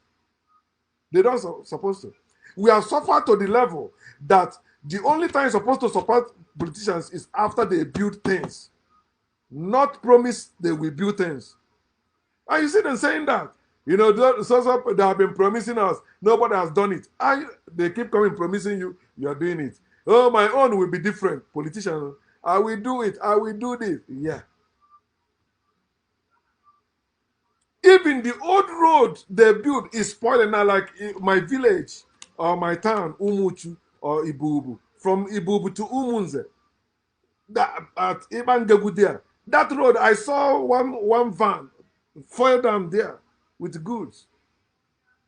They don't supposed to. We have suffered to the level that the only time you're supposed to support politicians is after they build things. Not promise they will build things. And you see them saying that. They have been promising us. Nobody has done it. And they keep coming promising you, you are doing it. Oh, my own will be different. Politicians, I will do it. I will do this. Yeah. Even the old road they built is spoiling now, like my village or my town, Umuchu or Ibubu. From Ibubu to Umunze, that at Ibangegu there. That road, I saw one van fell down there with goods.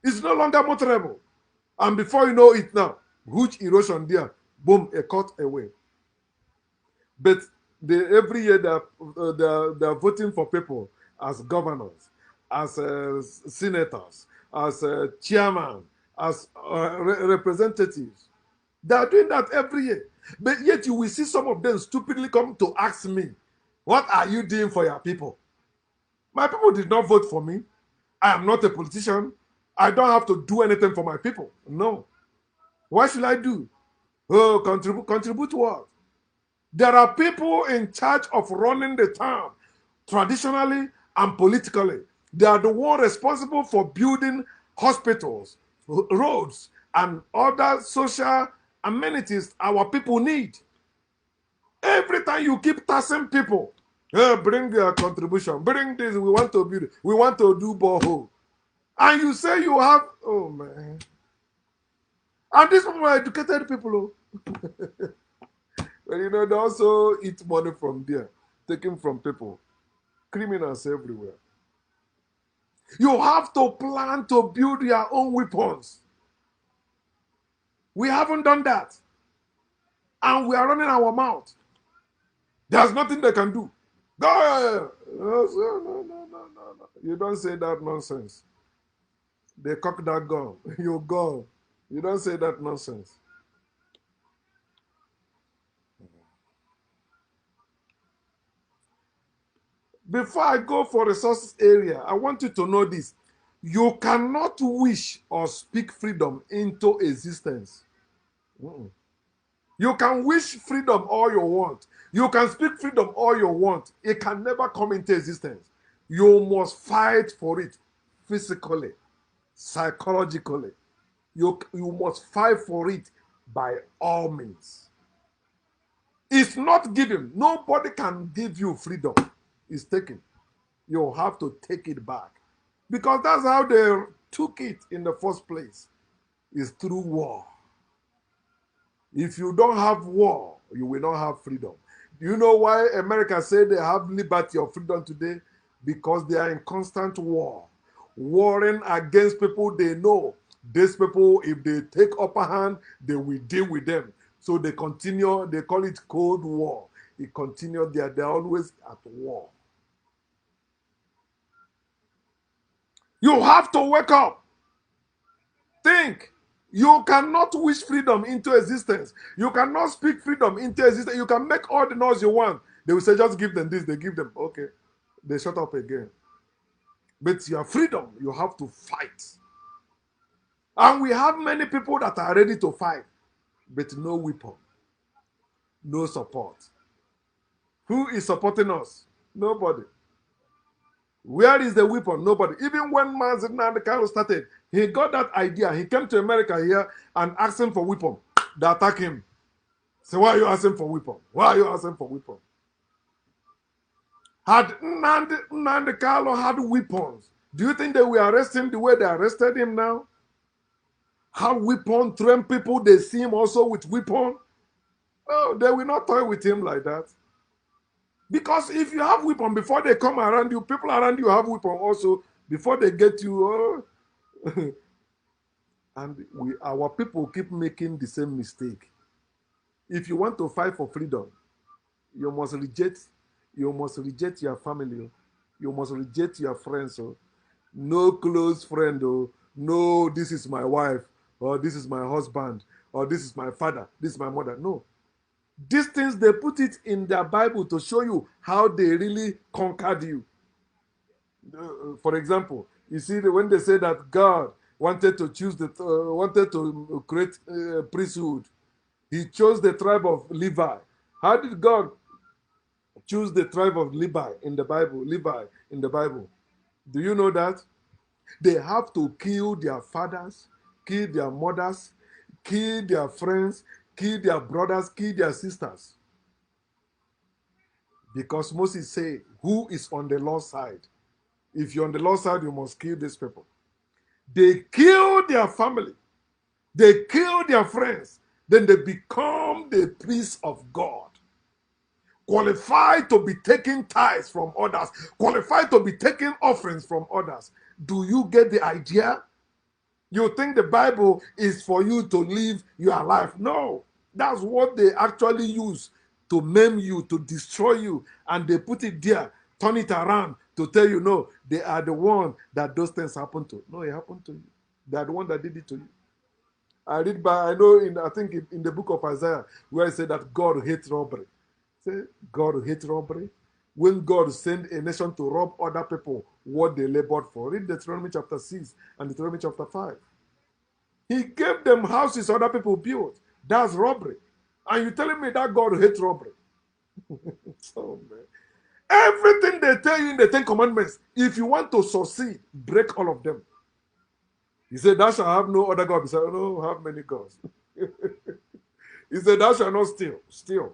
It's no longer motorable. And before you know it now, huge erosion there, boom, a cut away. But every year they're voting for people as governors, as senators, as chairman, as representatives. They are doing that every year. But yet you will see some of them stupidly come to ask me, what are you doing for your people? My people did not vote for me. I am not a politician. I don't have to do anything for my people. No. What should I do? Oh, contribute. Contribute what? There are people in charge of running the town, traditionally and politically. They are the one responsible for building hospitals, roads, and other social amenities our people need. Every time you keep taxing people, bring their contribution, bring this, we want to build, we want to do borehole. And you say you have, oh man. And these people are educated people. But they also eat money from there, taken from people. Criminals everywhere. You have to plan to build your own weapons. We haven't done that. And we are running our mouth. There's nothing they can do. Go! No. You don't say that nonsense. They cock that gun. You go. You don't say that nonsense. Before I go for resources area, I want you to know this. You cannot wish or speak freedom into existence. You can wish freedom all you want. You can speak freedom all you want. It can never come into existence. You must fight for it physically, psychologically. You must fight for it by all means. It's not given. Nobody can give you freedom. It's taken. You have to take it back. Because that's how they took it in the first place, is through war. If you don't have war, you will not have freedom. Do you know why America say they have liberty or freedom today? Because they are in constant war, warring against people they know. These people, if they take upper hand, they will deal with them. So they continue, they call it Cold War. It continues there. They're always at war. You have to wake up. Think. You cannot wish freedom into existence. You cannot speak freedom into existence. You can make all the noise you want. They will say, just give them this. They give them. Okay. They shut up again. But your freedom, you have to fight. And we have many people that are ready to fight, but no weapon, no support. Who is supporting us? Nobody. Where is the weapon? Nobody. Even when Nnamdi started, he got that idea. He came to America here and asked him for weapon. They attack him. So why are you asking for weapon? Why are you asking for weapon? Had Nnamdi had weapons, do you think they will arrest him the way they arrested him now? Have weapon, train people, they see him also with weapon. Oh, they will not toy with him like that. Because if you have weapon before they come around you, people around you have weapon also before they get you. Oh. And our people keep making the same mistake. If you want to fight for freedom, you must reject your family. You must reject your friends. No close friend. No, this is my wife, or this is my husband, or this is my father, this is my mother. No. These things, they put it in their Bible to show you how they really conquered you. For example, you see when they say that God wanted to create priesthood, he chose the tribe of Levi. How did God choose the tribe of Levi in the Bible? Levi in the Bible. Do you know that? They have to kill their fathers, kill their mothers, kill their friends, kill their brothers, kill their sisters. Because Moses said, who is on the Lord's side? If you're on the Lord's side, you must kill these people. They kill their family. They kill their friends. Then they become the priests of God. Qualified to be taking tithes from others. Qualified to be taking offerings from others. Do you get the idea? You think the Bible is for you to live your life. No. That's what they actually use to maim you, to destroy you. And they put it there, turn it around to tell you, no, they are the one that those things happen to. No, it happened to you. They are the one that did it to you. I think in the book of Isaiah, where it said that God hates robbery. Say, God hates robbery. When God sent a nation to rob other people what they labored for. Read Deuteronomy chapter 6 and Deuteronomy chapter 5. He gave them houses other people built. That's robbery. And you're telling me that God hates robbery. Oh, man. Everything they tell you in the 10 Commandments, if you want to succeed, break all of them. He said, thou shalt have no other God. He said, no, have many gods. He said, thou shalt not steal. Steal.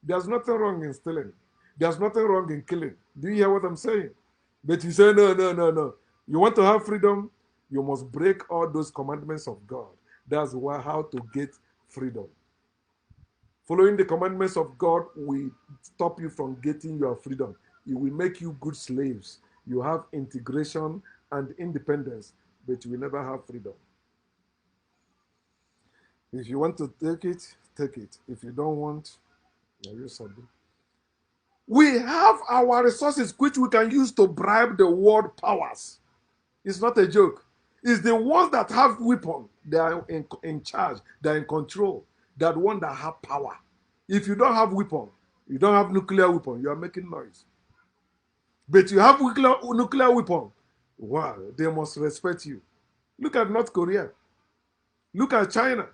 There's nothing wrong in stealing. There's nothing wrong in killing. Do you hear what I'm saying? But you say, no. You want to have freedom? You must break all those commandments of God. That's how to get freedom. Following the commandments of God will stop you from getting your freedom. It will make you good slaves. You have integration and independence, but you will never have freedom. If you want to take it, take it. If you don't want, you something. We have our resources which we can use to bribe the world powers. It's not a joke. It's the ones that have weapons. They are in charge. They are in control. They are the ones that have power. If you don't have weapon, you don't have nuclear weapon, you are making noise. But you have nuclear weapon. Wow, they must respect you. Look at North Korea. Look at China.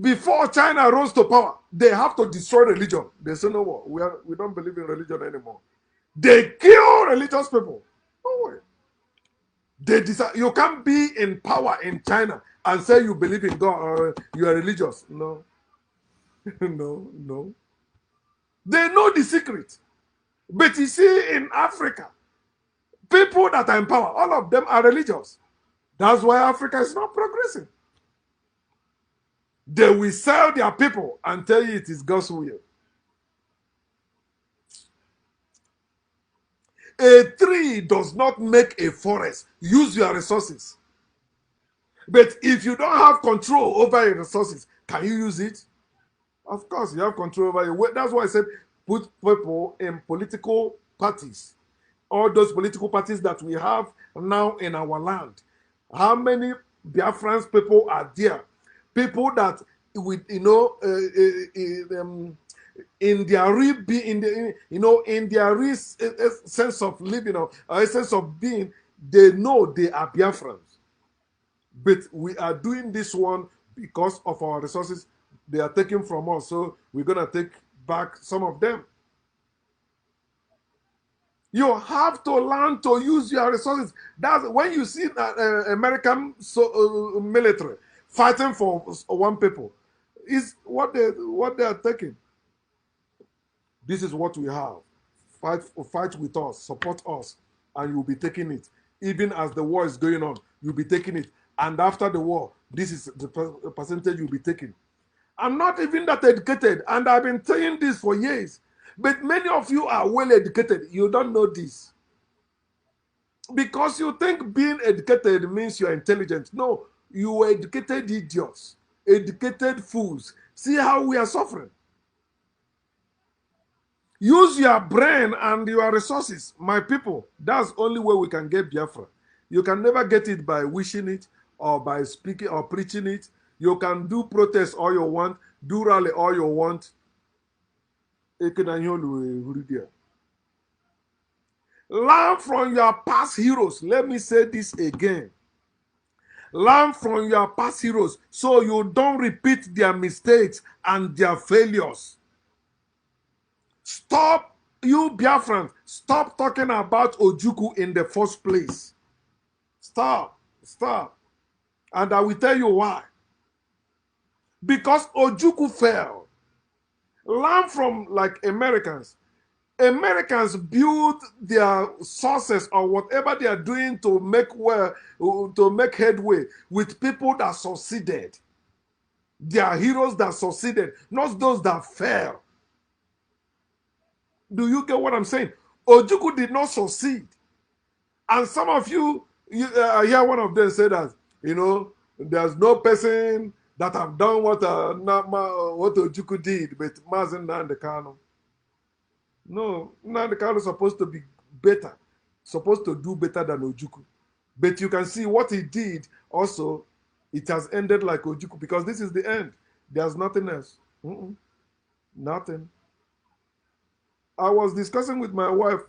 Before China rose to power, they have to destroy religion. They say, no more. We don't believe in religion anymore. They kill religious people. No way. You can't be in power in China and say you believe in God or you are religious. No, no, no. They know the secret. But you see, in Africa, people that are in power, all of them are religious. That's why Africa is not progressing. They will sell their people and tell you it is God's will. A tree does not make a forest. Use your resources. But if you don't have control over your resources, can you use it? Of course, you have control over it. That's why I said put people in political parties. All those political parties that we have now in our land. How many Biafrans people are there? People that with in their in their real sense of living or a sense of being, they know they are Biafrans. But we are doing this one because of our resources they are taking from us. So we're gonna take back some of them. You have to learn to use your resources. That's when you see that American military fighting for one people, is what they are taking. This is what we have. Fight with us, support us, and you'll be taking it. Even as the war is going on, you'll be taking it. And after the war, this is the percentage you'll be taking. I'm not even that educated, and I've been saying this for years. But many of you are well educated. You don't know this. Because you think being educated means you're intelligent. No, you are educated idiots, educated fools. See how we are suffering. Use your brain and your resources, my people. That's the only way we can get Biafra. You can never get it by wishing it or by speaking or preaching it. You can do protest all you want, do rally all you want. Learn from your past heroes. Let me say this again. Learn from your past heroes so you don't repeat their mistakes and their failures. Stop, you Biafrans, stop talking about Ojukwu in the first place. Stop. And I will tell you why. Because Ojukwu fell. Learn from like Americans. Americans build their sources or whatever they are doing to make headway with people that succeeded. They are heroes that succeeded, not those that fell. Do you get what I'm saying? Ojukwu did not succeed. And some of you I hear one of them say that, there's no person that have done what Ojukwu did, but Mazen Nnamdi Kanu. No, Nnamdi Kanu is supposed to be better, supposed to do better than Ojukwu. But you can see what he did also, it has ended like Ojukwu because this is the end. There's nothing else. Nothing. I was discussing with my wife.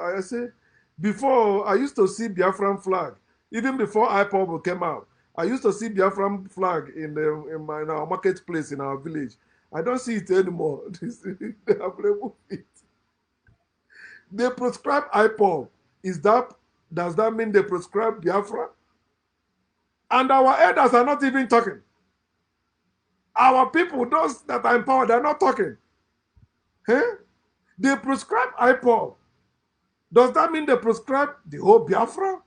I said, before I used to see Biafran flag, even before IPOB came out. I used to see Biafran flag in our marketplace in our village. I don't see it anymore. They have removed it. They prescribe IPOB. Does that mean they prescribe Biafra? And our elders are not even talking. Our people, those that are in power, they're not talking. Huh? They prescribe IPOB. Does that mean they prescribe the whole Biafra?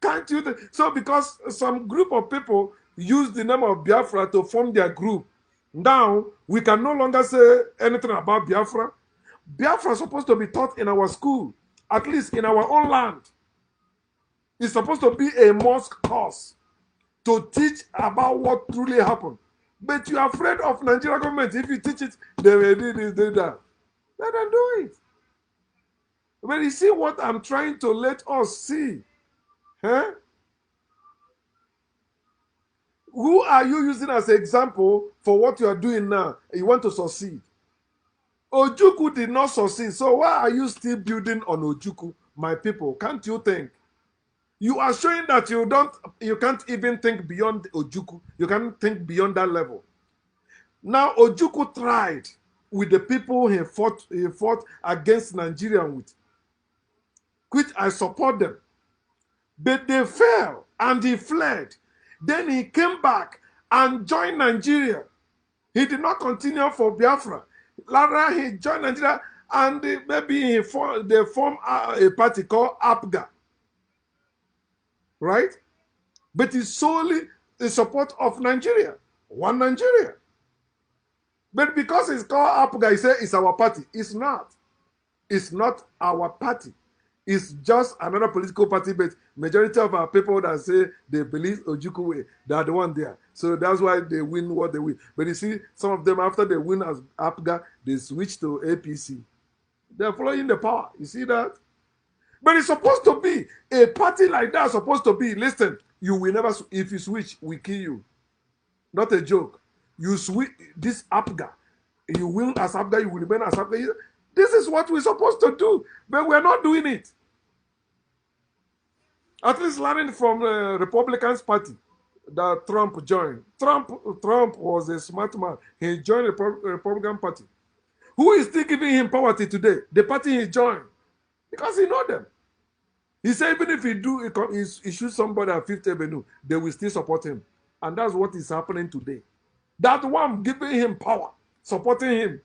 Can't you? So because some group of people use the name of Biafra to form their group, now we can no longer say anything about Biafra. Biafra is supposed to be taught in our school, at least in our own land. It's supposed to be a mosque course to teach about what truly happened. But you're afraid of Nigeria government. If you teach it, they will do this, do that. Let them do it. But you see what I'm trying to let us see. Huh? Who are you using as an example for what you are doing now? You want to succeed. Ojukwu did not succeed. So why are you still building on Ojukwu, my people? Can't you think? You are showing that you can't even think beyond Ojukwu. You can't think beyond that level. Now Ojukwu tried with the people he fought against Nigeria with, which I support them. But they fell and he fled. Then he came back and joined Nigeria. He did not continue for Biafra. Later, he joined Nigeria, and maybe they formed a party called APGA, right? But it's solely the support of Nigeria, one Nigeria. But because it's called APGA, he said it's our party. It's not. It's not our party. It's just another political party, but majority of our people that say they believe Ojukwu, they are the one there. So that's why they win what they win. But you see, some of them, after they win as APGA, they switch to APC. They're following the power. You see that? But it's supposed to be a party like that. Supposed to be. Listen, you will never. If you switch, we kill you. Not a joke. You switch this APGA. You win as APGA. You will remain as APGA. This is what we're supposed to do, but we're not doing it. At least learning from the Republicans Party that Trump joined. Trump was a smart man. He joined the Republican Party. Who is still giving him power today? The party he joined. Because he know them. He said even if he shoots somebody at Fifth Avenue, they will still support him. And that's what is happening today. That one giving him power, supporting him.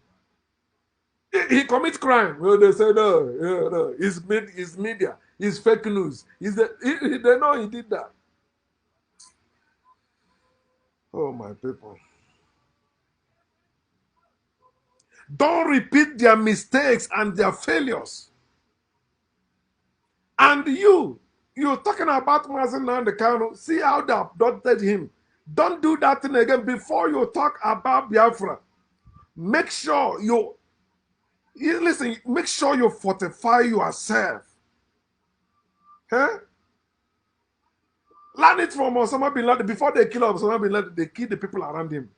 He commits crime. Well, they say no. It's media. It's fake news. They know he did that. Oh, my people. Don't repeat their mistakes and their failures. And you're talking about Mazen Nandekano. See how they abducted him. Don't do that thing again before you talk about Biafra. Make sure listen, make sure you fortify yourself. Huh? Learn it from Osama bin Laden. Before they kill Osama bin Laden, they kill the people around him.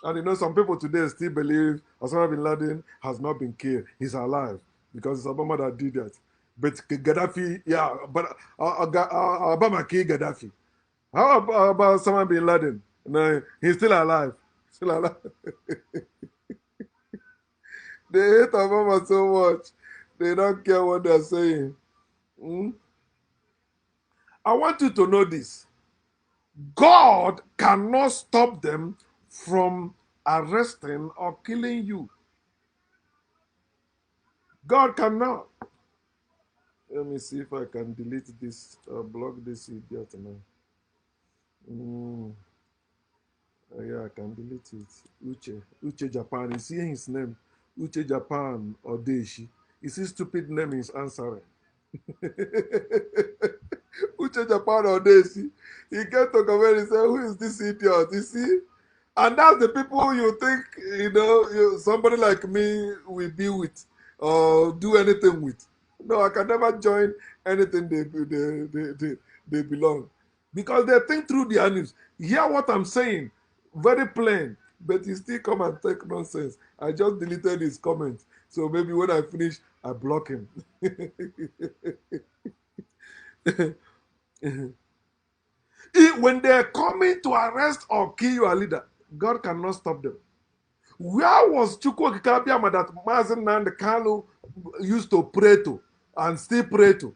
And you know, some people today still believe Osama bin Laden has not been killed. He's alive because it's Obama that did that. But Gaddafi, yeah, but Obama killed Gaddafi. How about Osama bin Laden? No, he's still alive. Still alive. They hate Obama so much. They don't care what they're saying. I want you to know this. God cannot stop them from arresting or killing you. God cannot. Let me see if I can delete this, block this idiot now. Yeah, I can delete it. Uche Japan. You see his name? Uche Japan or Deshi. You see stupid name is answering. Uche Japan or Deshi. He came to comment and said, who is this idiot? You see? And that's the people you think, somebody like me will be with or do anything with. No, I can never join anything they belong. Because they think through their news. Hear what I'm saying. Very plain. But he still come and take nonsense. I just deleted his comments. So maybe when I finish, I block him. When they're coming to arrest or kill your leader, God cannot stop them. Where was Chukwu Kikabiama that Mazen Nandekano used to pray to and still pray to?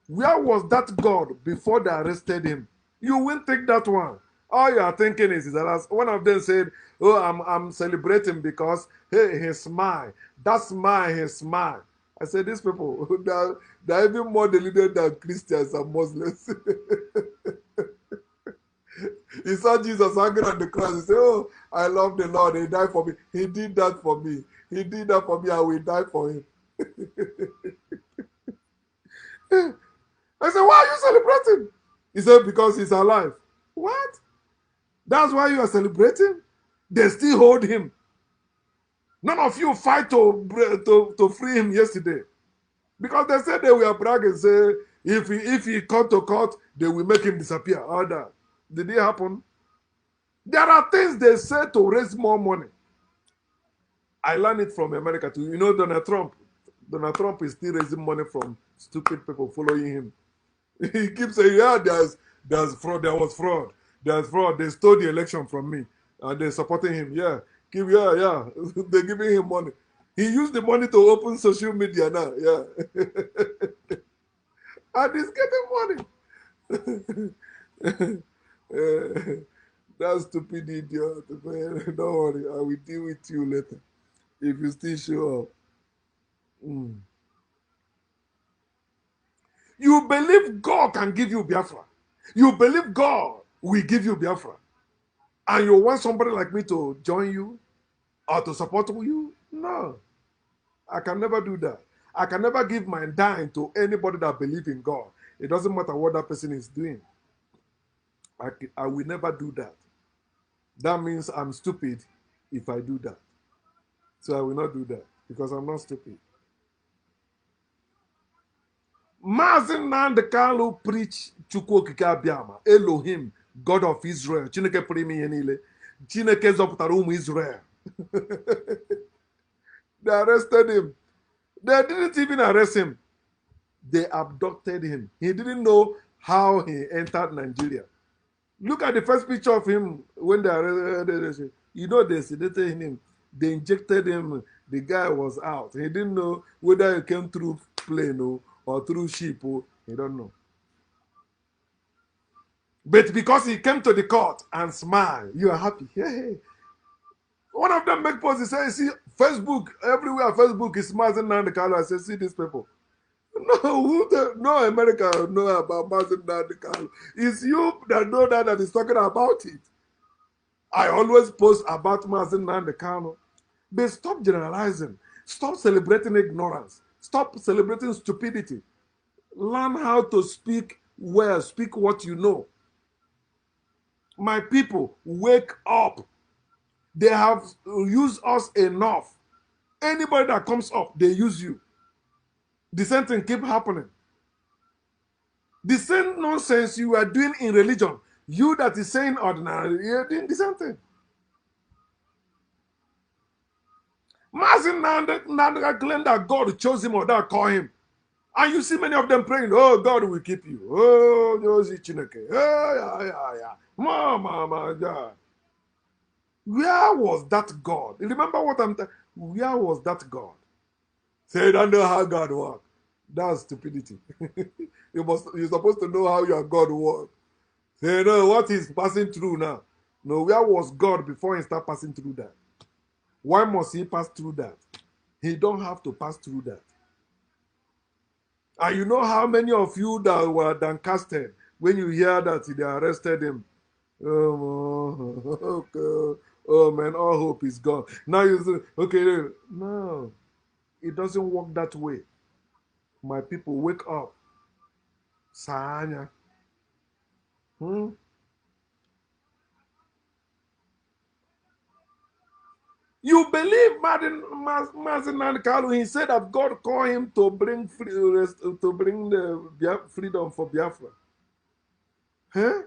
Where was that God before they arrested him? You won't take that one. All you are thinking is that as one of them said, oh, I'm celebrating because, hey, he smiled. That smile, he smiled. I said, these people, they're even more deluded than Christians and Muslims. He saw Jesus hanging on the cross. He said, oh, I love the Lord. He died for me. He did that for me. He did that for me. I will die for him. I said, why are you celebrating? He said, because he's alive. What? That's why you are celebrating? They still hold him. None of you fight to free him yesterday. Because they said they were bragging, say, if he come to court, they will make him disappear. All that. Did it happen? There are things they say to raise more money. I learned it from America too. You know Donald Trump. Donald Trump is still raising money from stupid people following him. He keeps saying, yeah, there's fraud, there was fraud. There's fraud. They stole the election from me. And they're supporting him. Yeah. They're giving him money. He used the money to open social media now. Yeah. And he's getting money. That stupid idiot. Man, don't worry, I will deal with you later if you still show up. Mm. You believe God can give you Biafra. You believe God will give you Biafra. And you want somebody like me to join you or to support you? No, I can never do that. I can never give my dime to anybody that believes in God. It doesn't matter what that person is doing. I will never do that. That means I'm stupid if I do that. So I will not do that because I'm not stupid. Mazin Nnamdi Kanu preach Chukwu Okike Abiama, Elohim, God of Israel. Chineke pụrụ ime ihe niile. Chineke zọpụtara ụmụ Israel. They arrested him. They didn't even arrest him. They abducted him. He didn't know how he entered Nigeria. Look at the first picture of him when they arrested him. You know, they sedated him. They injected him. The guy was out. He didn't know whether he came through plane or through ship. He don't know. But because he came to the court and smiled, you are happy. Hey. One of them make posts. He says, see, Facebook, everywhere Facebook is Mazen Nnamdi Kanu. I say, see these people. No America know about Mazen Nnamdi Kanu. It's you that know that is talking about it. I always post about Mazen Nnamdi Kanu. But stop generalizing. Stop celebrating ignorance. Stop celebrating stupidity. Learn how to speak well. Speak what you know. My people, wake up. They have used us enough. Anybody that comes up, they use you. The same thing keep happening. The same nonsense you are doing in religion, you that is saying ordinary, you're doing the same thing. Mazin Nnamdi claimed that God chose him or that called him. And you see many of them praying, oh, God will keep you. Oh, Chineke. Oh, yeah. Mama, God. Where was that God? Remember what I'm telling you? Where was that God? Say, you don't know how God works. That's stupidity. You're supposed to know how your God works. Say, no, what he's passing through now? No, where was God before he started passing through that? Why must he pass through that? He don't have to pass through that. And you know how many of you that were downcasted when you hear that they arrested him? Oh, okay. Oh man, all hope is gone. Now you say, okay, no, it doesn't work that way. My people, wake up. Sanya. You believe Mazen Nnamdi Kanu? He said that God called him to bring the freedom for Biafra. Huh?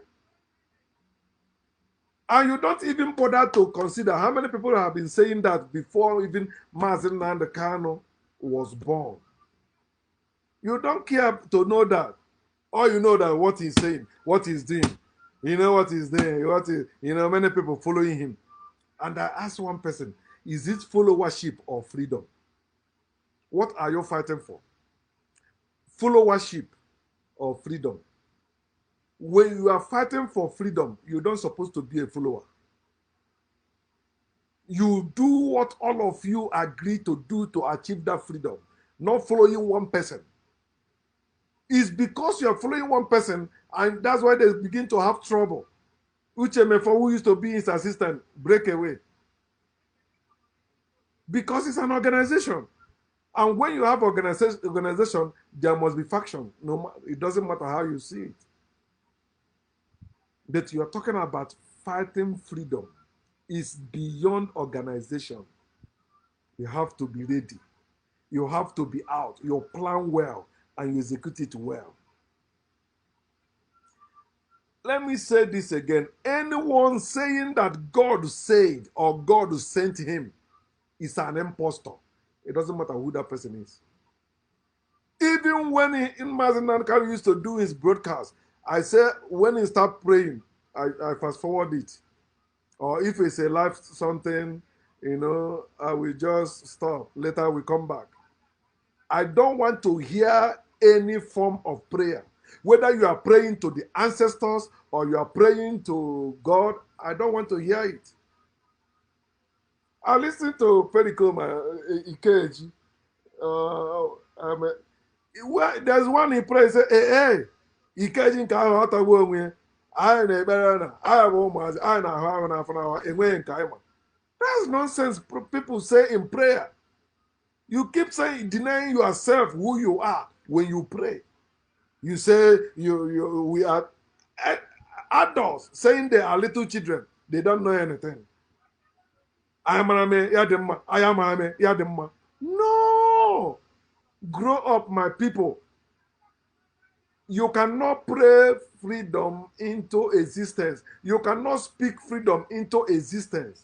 And you don't even bother to consider how many people have been saying that before even Mazen Nnamdi Kanu was born. You don't care to know that. All you know that what he's saying, what he's doing. You know what he's doing. Many people following him. And I asked one person, is it followership or freedom? What are you fighting for? Followership or freedom? When you are fighting for freedom, you don't supposed to be a follower. You do what all of you agree to do to achieve that freedom, not following one person. It's because you are following one person, and that's why they begin to have trouble. Uche Mefo, who used to be his assistant, break away. Because it's an organization. And when you have organization, there must be faction. No, it doesn't matter how you see it. But you are talking about fighting freedom. It's beyond organization. You have to be ready. You have to be out. You plan well and you execute it well. Let me say this again. Anyone saying that God said or God sent him is an impostor. It doesn't matter who that person is. Even when Mazen Nnamdi Kanu used to do his broadcast, I say when he start praying, I fast forward it. Or if it's a live something, I will just stop. Later we come back. I don't want to hear any form of prayer. Whether you are praying to the ancestors or you are praying to God, I don't want to hear it. I listened to Pericoma Ikeji. There's one he prays, hey, Ikeji nke ahụ ọtagbuo onwe ya. Anyị na-ekpere na anyị bụ ụmụazị anyị na-ahụ ahụ n'afọ n'ahụ enweghị nke anyị ma. That's nonsense people say in prayer. You keep saying, denying yourself who you are when you pray. You say we are adults saying they are little children. They don't know anything. I am Yadimma. No. Grow up, my people. You cannot pray freedom into existence. You cannot speak freedom into existence.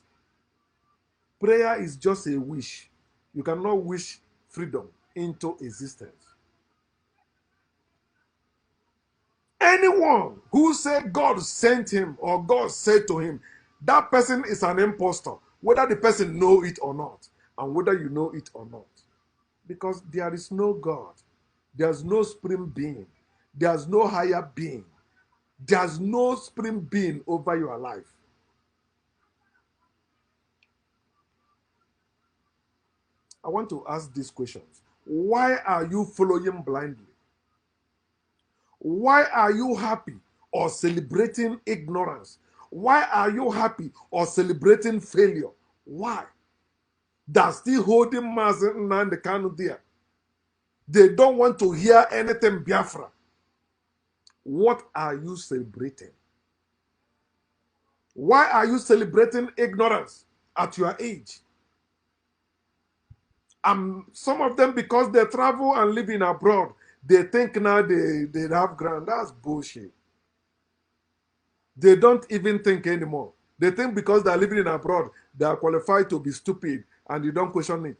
Prayer is just a wish. You cannot wish freedom into existence. Anyone who said God sent him or God said to him, that person is an impostor, whether the person know it or not, and whether you know it or not. Because there is no God. There's no supreme being. There's no higher being. There's no supreme being over your life. I want to ask these questions. Why are you following blindly? Why are you happy or celebrating ignorance? Why are you happy or celebrating failure? Why? They're still holding Mazen Nnamdi Kanu there. They don't want to hear anything Biafra. What are you celebrating? Why are you celebrating ignorance at your age? Some of them, because they travel and live in abroad, they think now they have ground. That's bullshit. They don't even think anymore. They think because they're living in abroad, they are qualified to be stupid, and you don't question it.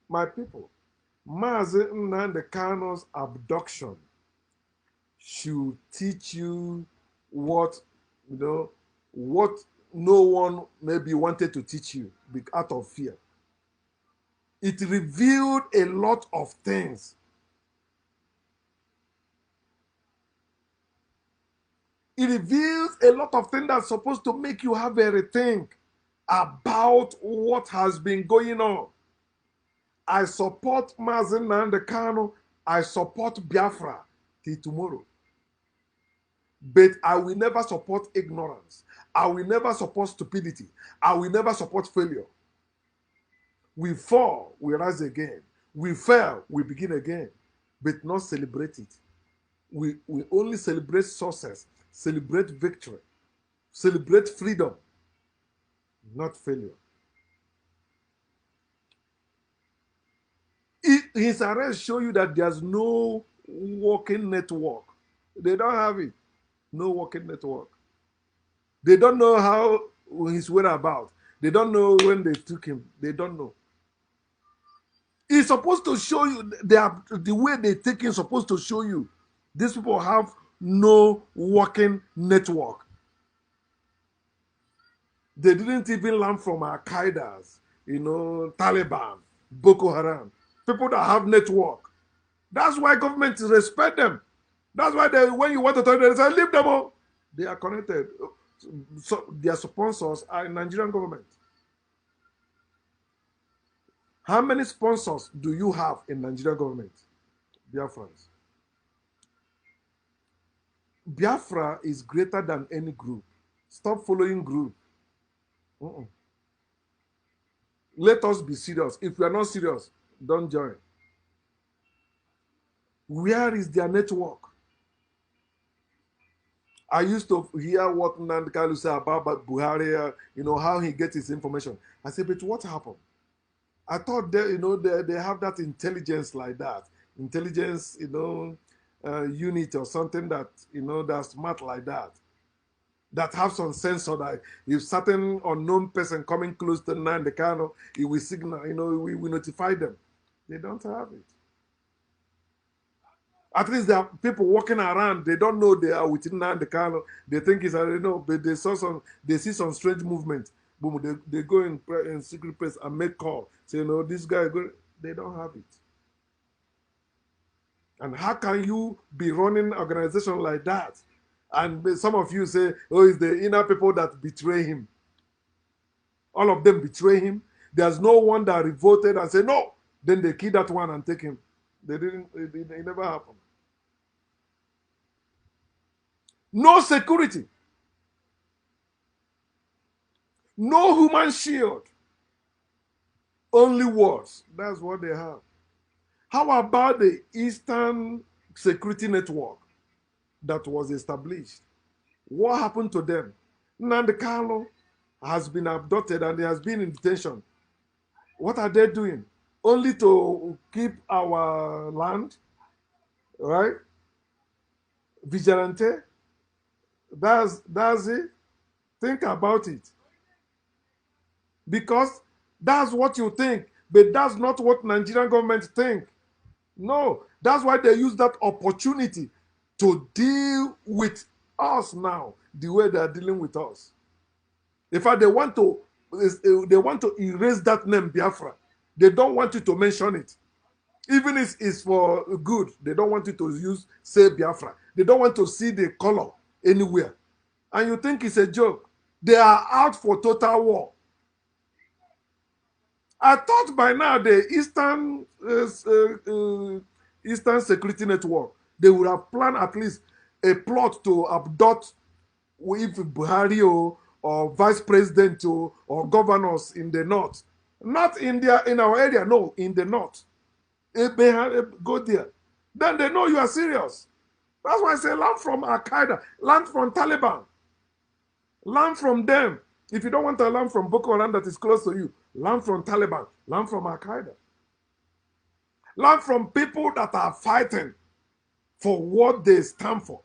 My people, Mazi Nnamdi Kanu's abduction should teach you what no one maybe wanted to teach you out of fear. It revealed a lot of things. It reveals a lot of things that's supposed to make you have a rethink about what has been going on. I support Mazi Nnamdi Kanu. I support Biafra till tomorrow. But I will never support ignorance. I will never support stupidity. I will never support failure. We fall, we rise again. We fail, we begin again. But not celebrate it. We only celebrate success, celebrate victory, celebrate freedom, not failure. His arrest show you that there's no working network. They don't have it. No working network. They don't know how his whereabouts. They don't know when they took him. They don't know. It's supposed to show you the way they take him. Supposed to show you these people have no working network. They didn't even learn from Al-Qaeda's, Taliban, Boko Haram. People that have network. That's why government respect them. That's why when you want to talk to them, they say, leave them all. They are connected. So their sponsors are in Nigerian government. How many sponsors do you have in Nigerian government? Biafrans. Biafra is greater than any group. Stop following group. Let us be serious. If we are not serious, don't join. Where is their network? I used to hear what Nnamdi Kanu said about Buhari, how he gets his information. I said, but what happened? I thought they have that intelligence like that. Intelligence, unit or something that, that's smart like that. That have some sense of that if certain unknown person coming close to Nnamdi Kanu, it will signal, we will notify them. They don't have it. At least there are people walking around. They don't know they are within Nnamdi Kanu. They think it's, but they see some strange movement. Boom, they go in secret place and make call. Say, this guy, They don't have it. And how can you be running an organization like that? And some of you say, oh, it's the inner people that betray him. All of them betray him. There's no one that revolted and said, no. Then they kill that one and take him. They didn't, it never happened. No security. No human shield. Only words. That's what they have. How about the Eastern Security Network that was established? What happened to them? Nnamdi Kanu has been abducted and he has been in detention. What are they doing? Only to keep our land, right? Vigilante. That's it. Think about it. Because that's what you think, but that's not what Nigerian government think. No, that's why they use that opportunity to deal with us now the way they are dealing with us. In fact, they want to erase that name Biafra. They don't want you to mention it. Even if it's for good, they don't want you to say Biafra. They don't want to see the color anywhere. And you think it's a joke. They are out for total war. I thought by now the Eastern Security Network, they would have planned at least a plot to abduct if Buhari or vice president or governors in the north. Not in our area, no, in the north. Go there. Then they know you are serious. That's why I say learn from Al-Qaeda, learn from Taliban, learn from them. If you don't want to learn from Boko Haram that is close to you, learn from Taliban, learn from Al-Qaeda. Learn from people that are fighting for what they stand for.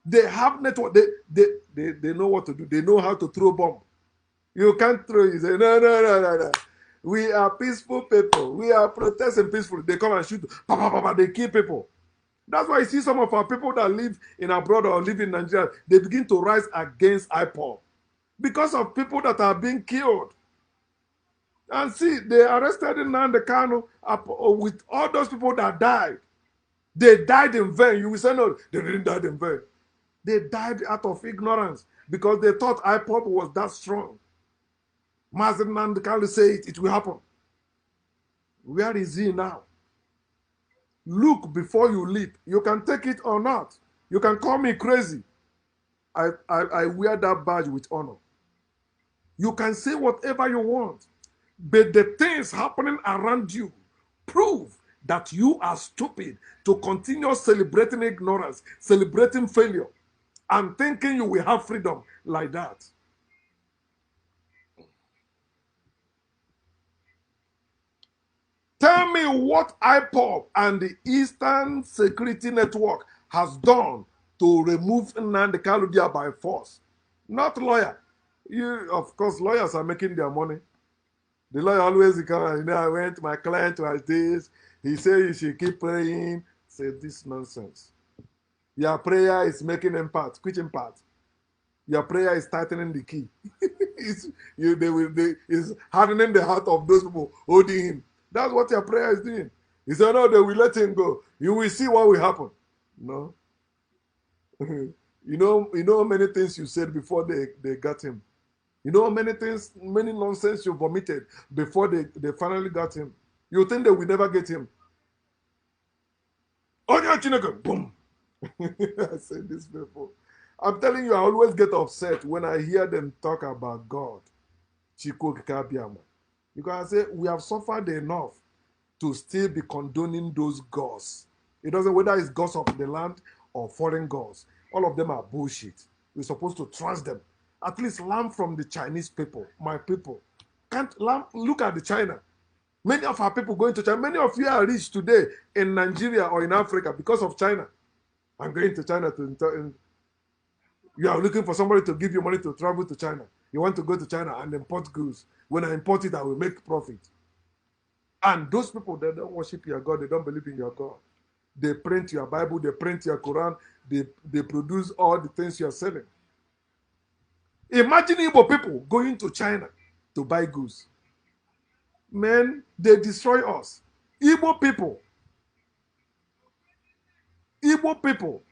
They have network. They know what to do. They know how to throw bomb. You can't throw it. You say, no. We are peaceful people. We are protesting peacefully. They come and shoot. They kill people. That's why you see some of our people that live in abroad or live in Nigeria, they begin to rise against IPOB because of people that are being killed. And see, they arrested Nnamdi Kanu with all those people that died. They died in vain. You will say, no, they didn't die in vain. They died out of ignorance because they thought IPOB was that strong. Mazen Nnamdi Kanu said it will happen. Where is he now? Look before you leap. You can take it or not. You can call me crazy. I wear that badge with honor. You can say whatever you want. But the things happening around you prove that you are stupid to continue celebrating ignorance, celebrating failure, and thinking you will have freedom like that. Tell me what IPOB and the Eastern Security Network has done to remove Nnamdi Kanu by force. Not lawyer. Of course, lawyers are making their money. The lawyer always comes, my client was this. He said you should keep praying. Say this nonsense. Your prayer is making impact. Which impact? Your prayer is tightening the key. It's hardening the heart of those people holding him. That's what your prayer is doing. He said, no, they will let him go. You will see what will happen. No. you know many things you said before they got him. You know many things, many nonsense you vomited before they finally got him. You think they will never get him. Oh, yeah, boom. I said this before. I'm telling you, I always get upset when I hear them talk about God. Chiko Kikabiama. Because I say, we have suffered enough to still be condoning those gods. It doesn't whether it's gods of the land or foreign gods. All of them are bullshit. We're supposed to trust them. At least learn from the Chinese people, my people. Can't learn, look at the China. Many of our people going to China. Many of you are rich today in Nigeria or in Africa because of China. I'm going to China you are looking for somebody to give you money to travel to China. You want to go to China and import goods. When I import it, I will make profit. And those people, they don't worship your God. They don't believe in your God. They print your Bible. They print your Quran. They produce all the things you are selling. Imagine Igbo people going to China to buy goods. man, they destroy us. Igbo people, Igbo people,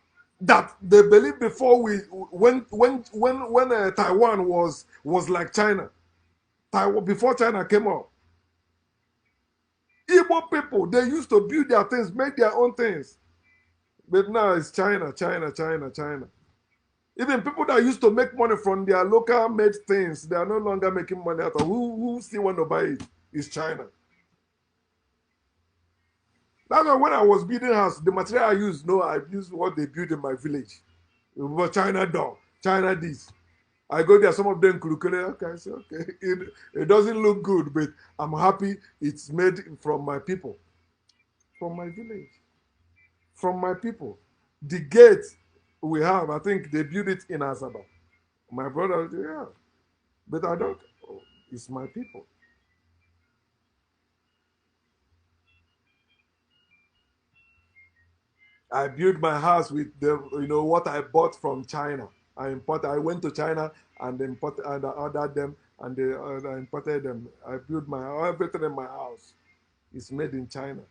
that they believe before when Taiwan was like China, Taiwan before China came up. Igbo people, they used to build their things, make their own things, but now it's China, China, China, China. Even people that used to make money from their local made things, they are no longer making money at all. Who still want to buy it? It's China. That's why when I was building house, the material I used, no, I used what they built in my village. But China door, China this. I go there, some of them kurukere. Okay, I say, okay. It doesn't look good, but I'm happy it's made from my people, from my village, from my people. The gate we have, I think they built it in Asaba. My brother, yeah. But I don't, oh, it's my people. I built my house with the, what I bought from China. I went to China and imported and I ordered them and I imported them. I built my everything in my house is made in China.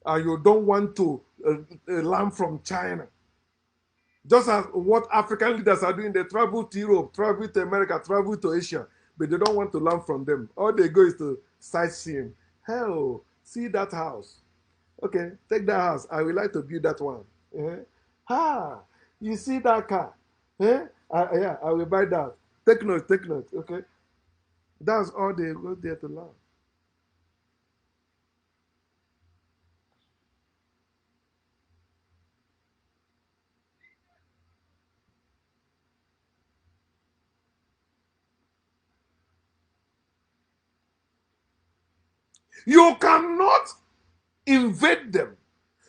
And you don't want to learn from China. Just as what African leaders are doing, they travel to Europe, travel to America, travel to Asia, but they don't want to learn from them. All they go is to sightseeing. Hell, see that house. Okay, take that house. I would like to build that one. Eh? Ah, you see that car? Eh? Yeah, I will buy that. Take note, take note. Okay, that's all they go there to learn. You cannot invade them.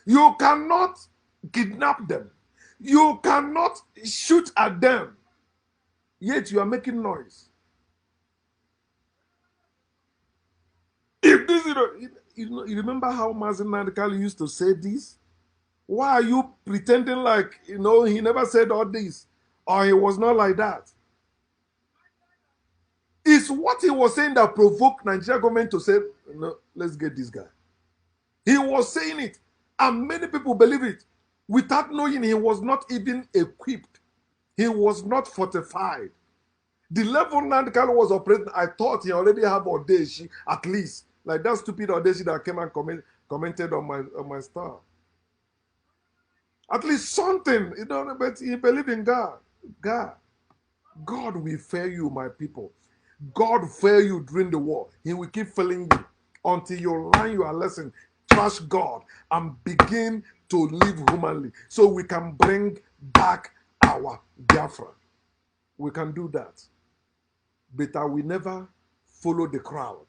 You cannot kidnap them. You cannot shoot at them. Yet you are making noise. If this, you remember how Mazin Nadekali used to say this? Why are you pretending like, he never said all this? Or he was not like that? It's what he was saying that provoked Nigeria government to say, no, let's get this guy. He was saying it, and many people believe it, without knowing he was not even equipped. He was not fortified. The level Nandekalo was operating, I thought he already had Odeshi, at least. Like that stupid Odeshi that came and commented on my star. At least something, but he believed in God. God. God will fail you, my people. God fail you during the war. He will keep failing you until you learn your lesson. Trust God and begin to live humanly so we can bring back our Biafra. We can do that. But I will never follow the crowd.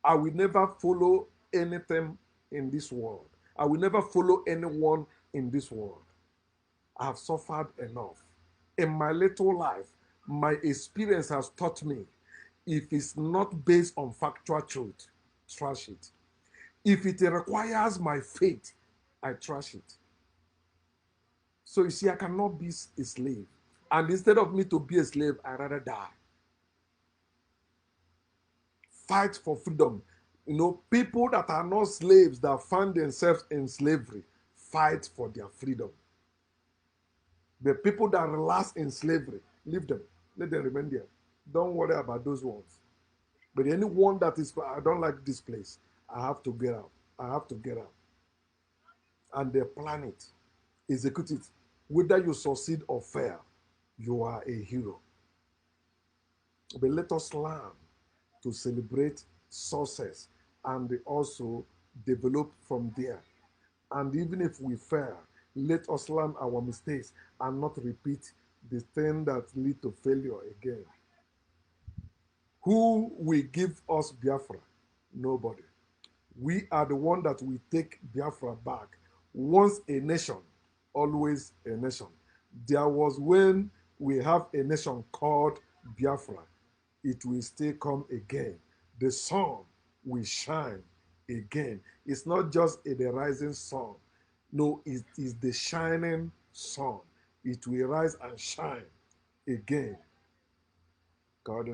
I will never follow anything in this world. I will never follow anyone in this world. I have suffered enough. In my little life, my experience has taught me if it's not based on factual truth, trash it. If it requires my faith, I trash it. So you see, I cannot be a slave. And instead of me to be a slave, I rather die. Fight for freedom. People that are not slaves that find themselves in slavery, fight for their freedom. The people that relax in slavery, leave them. Let them remain there. Don't worry about those ones. But anyone that is, I don't like this place, I have to get out. I have to get out. And they plan it, execute it. Whether you succeed or fail, you are a hero. But let us learn to celebrate success and also develop from there. And even if we fail, let us learn our mistakes and not repeat the thing that lead to failure again. Who will give us Biafra? Nobody. We are the one that will take Biafra back. Once a nation, always a nation. There was when we have a nation called Biafra, it will still come again. The sun will shine again. It's not just the rising sun. No, it is the shining sun. It will rise and shine again. God.